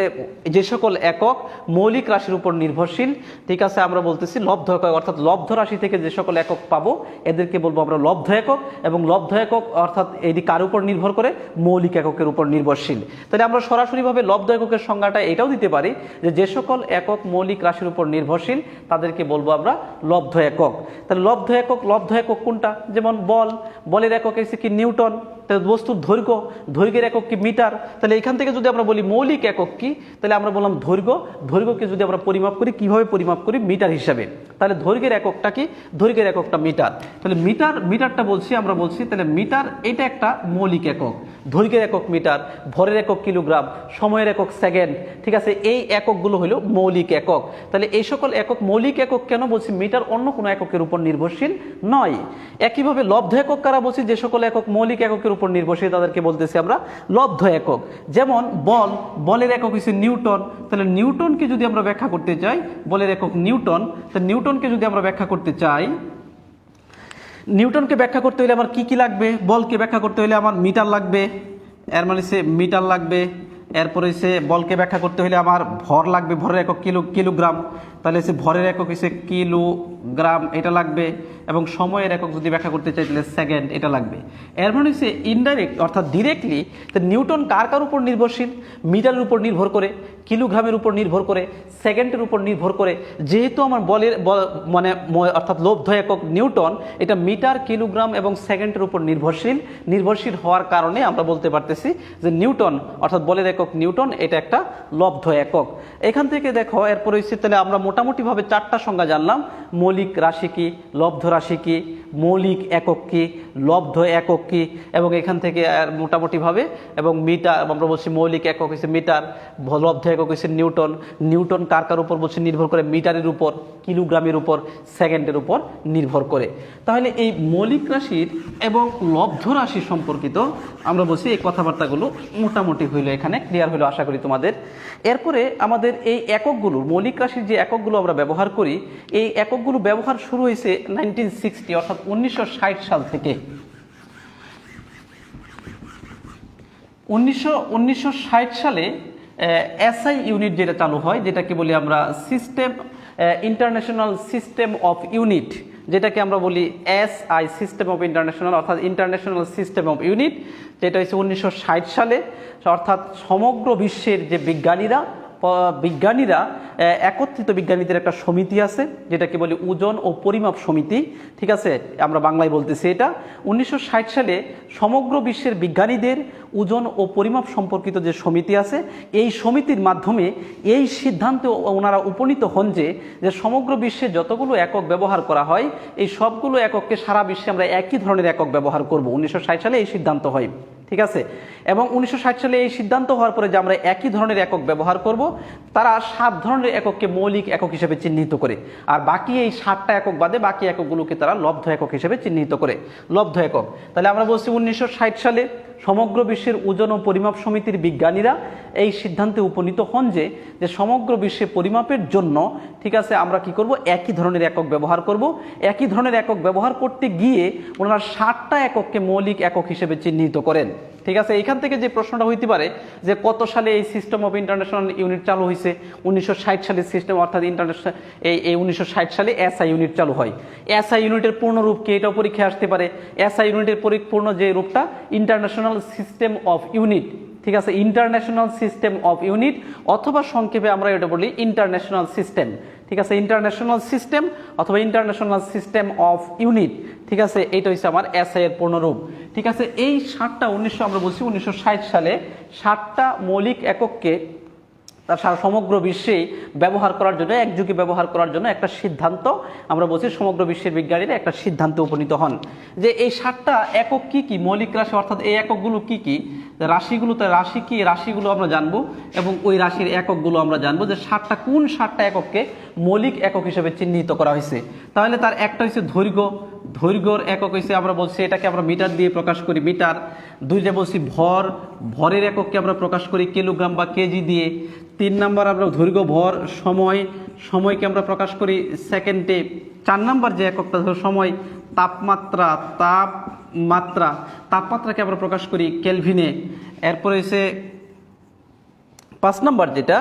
Speaker 1: যে সকল একক মৌলিক রাশির উপর নির্ভরশীল, ঠিক আছে, আমরা বলতেছি লব্ধ একক, অর্থাৎ লব্ধ রাশি থেকে যে সকল একক পাবো এদেরকে বলবো আমরা লব্ধ একক। এবং লব্ধ একক অর্থাৎ এটি কার উপর নির্ভর করে, মৌলিক এককের উপর নির্ভরশীল। তাহলে আমরা সরাসরিভাবে লব্ধ এককের সংজ্ঞাটা এটাও দিতে পারি যে যে সকল একক মৌলিক রাশির উপর নির্ভরশীল তাদেরকে বলবো আমরা লব্ধ একক। তাহলে লব্ধ একক, লব্ধ একক কোনটা, যেমন বল, বলের একক এসে কি নিউটন, তাহলে বস্তুর দৈর্ঘ্য, দৈর্ঘ্যের একক কি মিটার। তাহলে এখান থেকে যদি আমরা বলি মৌলিক একক কি, তাহলে আমরা বললাম দৈর্ঘ্য, দৈর্ঘ্যকে যদি আমরা পরিমাপ করি কিভাবে পরিমাপ করি, মিটার হিসাবে। তাহলে দৈর্ঘ্যের এককটা কি, দৈর্ঘ্যের এককটা মিটার। তাহলে মিটারটা বলছি, আমরা বলছি তাহলে মিটার এটা একটা মৌলিক একক, দৈর্ঘ্যের একক মিটার, ভরের একক কিলোগ্রাম, সময়ের একক সেকেন্ড, ঠিক আছে, এই এককগুলো হলো মৌলিক একক। তাহলে এই সকল একক মৌলিক একক কেন বলছি, মিটার অন্য কোনো এককের উপর নির্ভরশীল নয়। একইভাবে লব্ধ একক কারা বলছি, যে সকল একক মৌলিক এককের উপর নির্ভরশীল তাদেরকে বলতেছি আমরা লব্ধ একক। যেমন বল, বলের একক হচ্ছে নিউটন। তাহলে নিউটনকে যদি আমরা ব্যাখ্যা করতে চাই, বলের একক নিউটন, তাহলে নিউটনকে যদি আমরা ব্যাখ্যা করতে চাই, নিউটনকে ব্যাখ্যা করতে হলে আমার কি কি লাগবে, বলকে ব্যাখ্যা করতে হলে আমার মিটার লাগবে, এর মানে সে মিটার লাগবে। এরপরে সে বলকে ব্যাখ্যা করতে হলে আমার ভর লাগবে, ভরের একক কিলোগ্রাম, তাহলে সে ভরের একক হচ্ছে কিলোগ্রাম, এটা লাগবে। এবং সময়ের একক যদি ব্যাখ্যা করতে চাই তাহলে সেকেন্ড, এটা লাগবে। এর মানে হচ্ছে ইনডাইরেক্ট অর্থাৎ ডিরেক্টলি নিউটন কার উপর নির্ভরশীল, মিটারের উপর নির্ভর করে, কিলোগ্রামের উপর নির্ভর করে, সেকেন্ডের উপর নির্ভর করে। যেহেতু আমার বলের মানে অর্থাৎ লব্ধ একক নিউটন, এটা মিটার, কিলোগ্রাম এবং সেকেন্ডের উপর নির্ভরশীল হওয়ার কারণে আমরা বলতে পারতেছি যে নিউটন অর্থাৎ বলের একক নিউটন এটা একটা লব্ধ একক। এখান থেকে দেখো এরপরে তাহলে আমরা মোটামুটিভাবে চারটা সংজ্ঞা জানলাম, মৌলিক রাশি কি, লব্ধ রাশি কি, মৌলিক একক কি, লব্ধ একক কি, এবং এখান থেকে মোটামুটিভাবে এবং মিটার আমরা বলছি মৌলিক একক হচ্ছে মিটার, লব্ধ একক হচ্ছে নিউটন। নিউটন কার উপর বলছে নির্ভর করে, মিটারের উপর, কিলোগ্রামের উপর, সেকেন্ডের উপর নির্ভর করে। তাহলে এই মৌলিক রাশির এবং লব্ধ রাশি সম্পর্কিত আমরা বলছি এই কথাবার্তাগুলো মোটামুটি হইল, এখানে ক্লিয়ার হইলো আশা করি তোমাদের। এরপরে আমাদের এই এককগুলো, মৌলিক রাশির যে এককগুলো আমরা ব্যবহার করি, এই এককগুলো ব্যবহার শুরু হয়েছে 1960 অর্থাৎ 1960 সাল থেকে। 1960 সালে এসআই ইউনিট যেটা চালু হয়, যেটাকে বলি আমরা system, international system of unit, যেটাকে আমরা বলি এসআই, সিস্টেম অফ ইন্টারন্যাশনাল অর্থাৎ ইন্টারন্যাশনাল সিস্টেম অফ ইউনিট, যেটা হচ্ছে 1960 সালে। অর্থাৎ সমগ্র বিশ্বের যে বিজ্ঞানীরা একত্রিত বিজ্ঞানীদের একটা সমিতি আছে, যেটাকে বলি ওজন ও পরিমাপ সমিতি, ঠিক আছে, আমরা বাংলায় বলতেছি এটা। 1960 সালে সমগ্র বিশ্বের বিজ্ঞানীদের ওজন ও পরিমাপ সম্পর্কিত যে সমিতি আছে, এই সমিতির মাধ্যমে এই সিদ্ধান্তে ওনারা উপনীত হন যে সমগ্র বিশ্বে যতগুলো একক ব্যবহার করা হয়, এই সবগুলো একককে সারা বিশ্বে আমরা একই ধরনের একক ব্যবহার করব। 1960 সালে এই সিদ্ধান্ত হয়, ঠিক আছে। এবং 1960 সালে এই সিদ্ধান্ত হওয়ার পরে যে আমরা একই ধরনের একক ব্যবহার করব, তারা 7 ধরনের একককে মৌলিক একক হিসেবে চিহ্নিত করে, আর বাকি এই 7টা একক বাদে বাকি এককগুলোকে তারা লব্ধ একক হিসেবে চিহ্নিত করে, লব্ধ একক। তাহলে আমরা বলছি 1960 সালে সমগ্র বিশ্বের ওজন ও পরিমাপ সমিতির বিজ্ঞানীরা এই সিদ্ধান্তে উপনীত হন যে সমগ্র বিশ্বে পরিমাপের জন্য, ঠিক আছে, আমরা কি করব, একই ধরনের একক ব্যবহার করব। একই ধরনের একক ব্যবহার করতে গিয়ে ওনারা 7টা একককে মৌলিক একক হিসেবে চিহ্নিত করেন, ঠিক আছে। এইখান থেকে যে প্রশ্নটা হইতে পারে যে কত সালে এই সিস্টেম অফ ইন্টারন্যাশনাল ইউনিট চালু হয়েছে, 1960 সালের সিস্টেম অর্থাৎ ইন্টারন্যাশনাল এই 1960 সালে এসআই ইউনিট চালু হয়। এসআই ইউনিটের পূর্ণ রূপ কি, এটাও পরীক্ষায় আসতে পারে। এসআই ইউনিটের পরিপূর্ণ যে রূপটা ইন্টারন্যাশনাল সিস্টেম অফ ইউনিট, ঠিক আছে, ইন্টারন্যাশনাল সিস্টেম অফ ইউনিট, অথবা সংক্ষেপে আমরা এটা বলি ইন্টারন্যাশনাল সিস্টেম, ঠিক আছে, ইন্টারন্যাশনাল সিস্টেম অথবা ইন্টারন্যাশনাল সিস্টেম অফ ইউনিট, ঠিক আছে, এইটা হচ্ছে আমার এসআই এর পূর্ণরূপ, ঠিক আছে। এই 7টা আমরা বলছি 1960 সালে 7টা মৌলিক একককে তার সারা সমগ্র বিশ্বেই ব্যবহার করার জন্য, একযুগে ব্যবহার করার জন্য একটা সিদ্ধান্ত, আমরা বলছি সমগ্র বিশ্বের বিজ্ঞানীরা একটা সিদ্ধান্তে উপনীত হন যে এই 7টা একক কি কি, মৌলিক রাশি, অর্থাৎ এই এককগুলো কি কি, রাশিগুলো, তার রাশি কি, রাশিগুলো আমরা জানবো এবং ওই রাশির এককগুলো আমরা জানবো যে 7টা কোন 7টা একককে মৌলিক একক হিসেবে চিহ্নিত করা হয়েছে। তাহলে তার একটা হচ্ছে দৈর্ঘ্য, দৈর্ঘ্যর একক হয়েছে আমরা বলছি এটাকে আমরা মিটার দিয়ে প্রকাশ করি, মিটার। 2 বলছি ভর, ভরের একককে আমরা প্রকাশ করি কিলোগ্রাম বা কেজি দিয়ে। 3 নাম্বার আমরা দৈর্ঘ্য, ভর, সময়, সময়কে আমরা প্রকাশ করি সেকেন্ডে। 4 নাম্বার যে এককটা সময়, তাপমাত্রা, তাপমাত্রাকে আমরা প্রকাশ করি কেলভিনে। এরপরে হচ্ছে 5 নাম্বার যেটা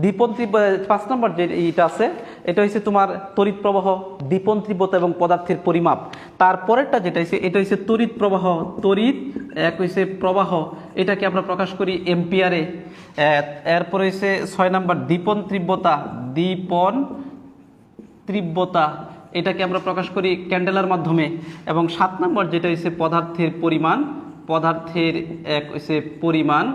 Speaker 1: দীপন তীব্রতা, 5 নাম্বার যে এইটা আছে এটা হচ্ছে তোমার তড়িৎ প্রবাহ, দীপন তীব্রতা এবং পদার্থের পরিমাপ। তারপরেরটা যেটা হচ্ছে এটা হচ্ছে তড়িৎ প্রবাহ, তড়িৎ এক হচ্ছে প্রবাহ, এটাকে আমরা প্রকাশ করি এম্পিয়ারে। এরপরে হচ্ছে 6 নাম্বার দীপন তীব্রতা, দীপন তীব্রতা, এটাকে আমরা প্রকাশ করি ক্যান্ডেলার মাধ্যমে। এবং 7 নাম্বার যেটা হচ্ছে পদার্থের পরিমাণ, পদার্থের এক হচ্ছে পরিমাণ,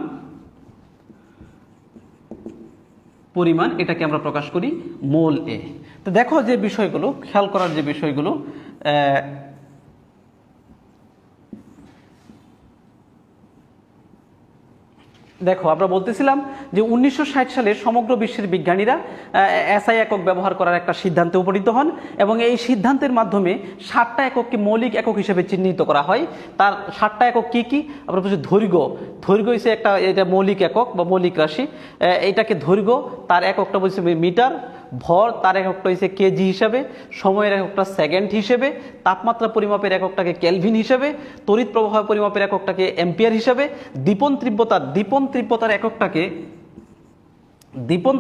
Speaker 1: এটাকে আমরা প্রকাশ করি মোল এ। তো দেখো যে বিষয়গুলো খেয়াল করার যে বিষয়গুলো, দেখো আমরা বলতেছিলাম যে 1960 সালে সমগ্র বিশ্বের বিজ্ঞানীরা এসআই একক ব্যবহার করার একটা সিদ্ধান্তে উপনীত হন এবং এই সিদ্ধান্তের মাধ্যমে 7টা একককে মৌলিক একক হিসেবে চিহ্নিত করা হয়। তার 7টা একক কি কি আমরা বলছি দৈর্ঘ্য, দৈর্ঘ্য হচ্ছে একটা, এটা মৌলিক একক বা মৌলিক রাশি, এটাকে দৈর্ঘ্য, তার এককটা বলছে মিটার। ভর, তার এককটা হচ্ছে কেজি হিসাবে। সময়ের এককটা সেকেন্ড হিসেবে। তাপমাত্রা পরিমাপের এককটাকে কেলভিন হিসেবে। তড়িৎ প্রবাহ পরিমাপের এককটাকে অ্যাম্পিয়ার হিসেবে। দীপন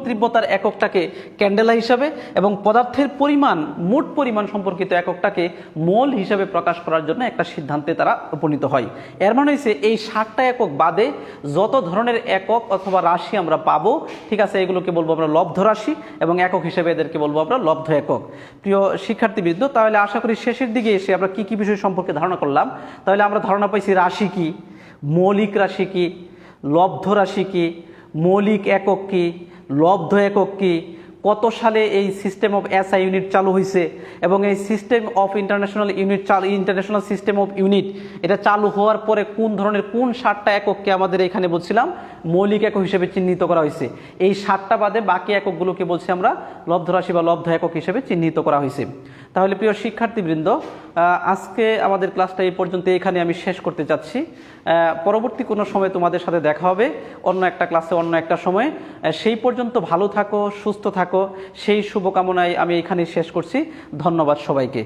Speaker 1: তীব্রতার এককটাকে ক্যান্ডেলা হিসাবে এবং পদার্থের পরিমাণ, মোট পরিমাণ সম্পর্কিত এককটাকে মোল হিসাবে প্রকাশ করার জন্য একটা সিদ্ধান্তে তারা উপনীত হয়। এর মানে হচ্ছে এই 7টা একক বাদে যত ধরনের একক অথবা রাশি আমরা পাবো, ঠিক আছে, এগুলোকে বলবো আমরা লব্ধ রাশি এবং একক হিসেবে এদেরকে বলবো আমরা লব্ধ একক। প্রিয় শিক্ষার্থীবৃন্দ, তাহলে আশা করি শেষের দিকে এসে আমরা কি কি বিষয় সম্পর্কে ধারণা করলাম। তাহলে আমরা ধারণা পাইছি রাশি কি, মৌলিক রাশি কি, লব্ধ রাশি কি, মৌলিক একক কি, লব্ধ একক কি, কত সালে এই সিস্টেম অফ এসআই ইউনিট চালু হয়েছে এবং এই system of international system of unit এটা চালু হওয়ার পরে কোন ধরনের কোন 7টা একককে আমাদের এখানে বলছিলাম মৌলিক একক হিসেবে চিহ্নিত করা হয়েছে। এই 7টা বাদে বাকি এককগুলোকে বলছি আমরা লব্ধ রাশি বা লব্ধ একক হিসেবে চিহ্নিত করা হয়েছে। তাহলে প্রিয় শিক্ষার্থীবৃন্দ, আজকে আমাদের ক্লাসটা এই পর্যন্ত এখানে আমি শেষ করতে চাচ্ছি। পরবর্তী কোনো সময় তোমাদের সাথে দেখা হবে অন্য একটা ক্লাসে, অন্য একটা সময়ে। সেই পর্যন্ত ভালো থাকো, সুস্থ থাকো, সেই শুভকামনায় আমি এখানে শেষ করছি। ধন্যবাদ সবাইকে।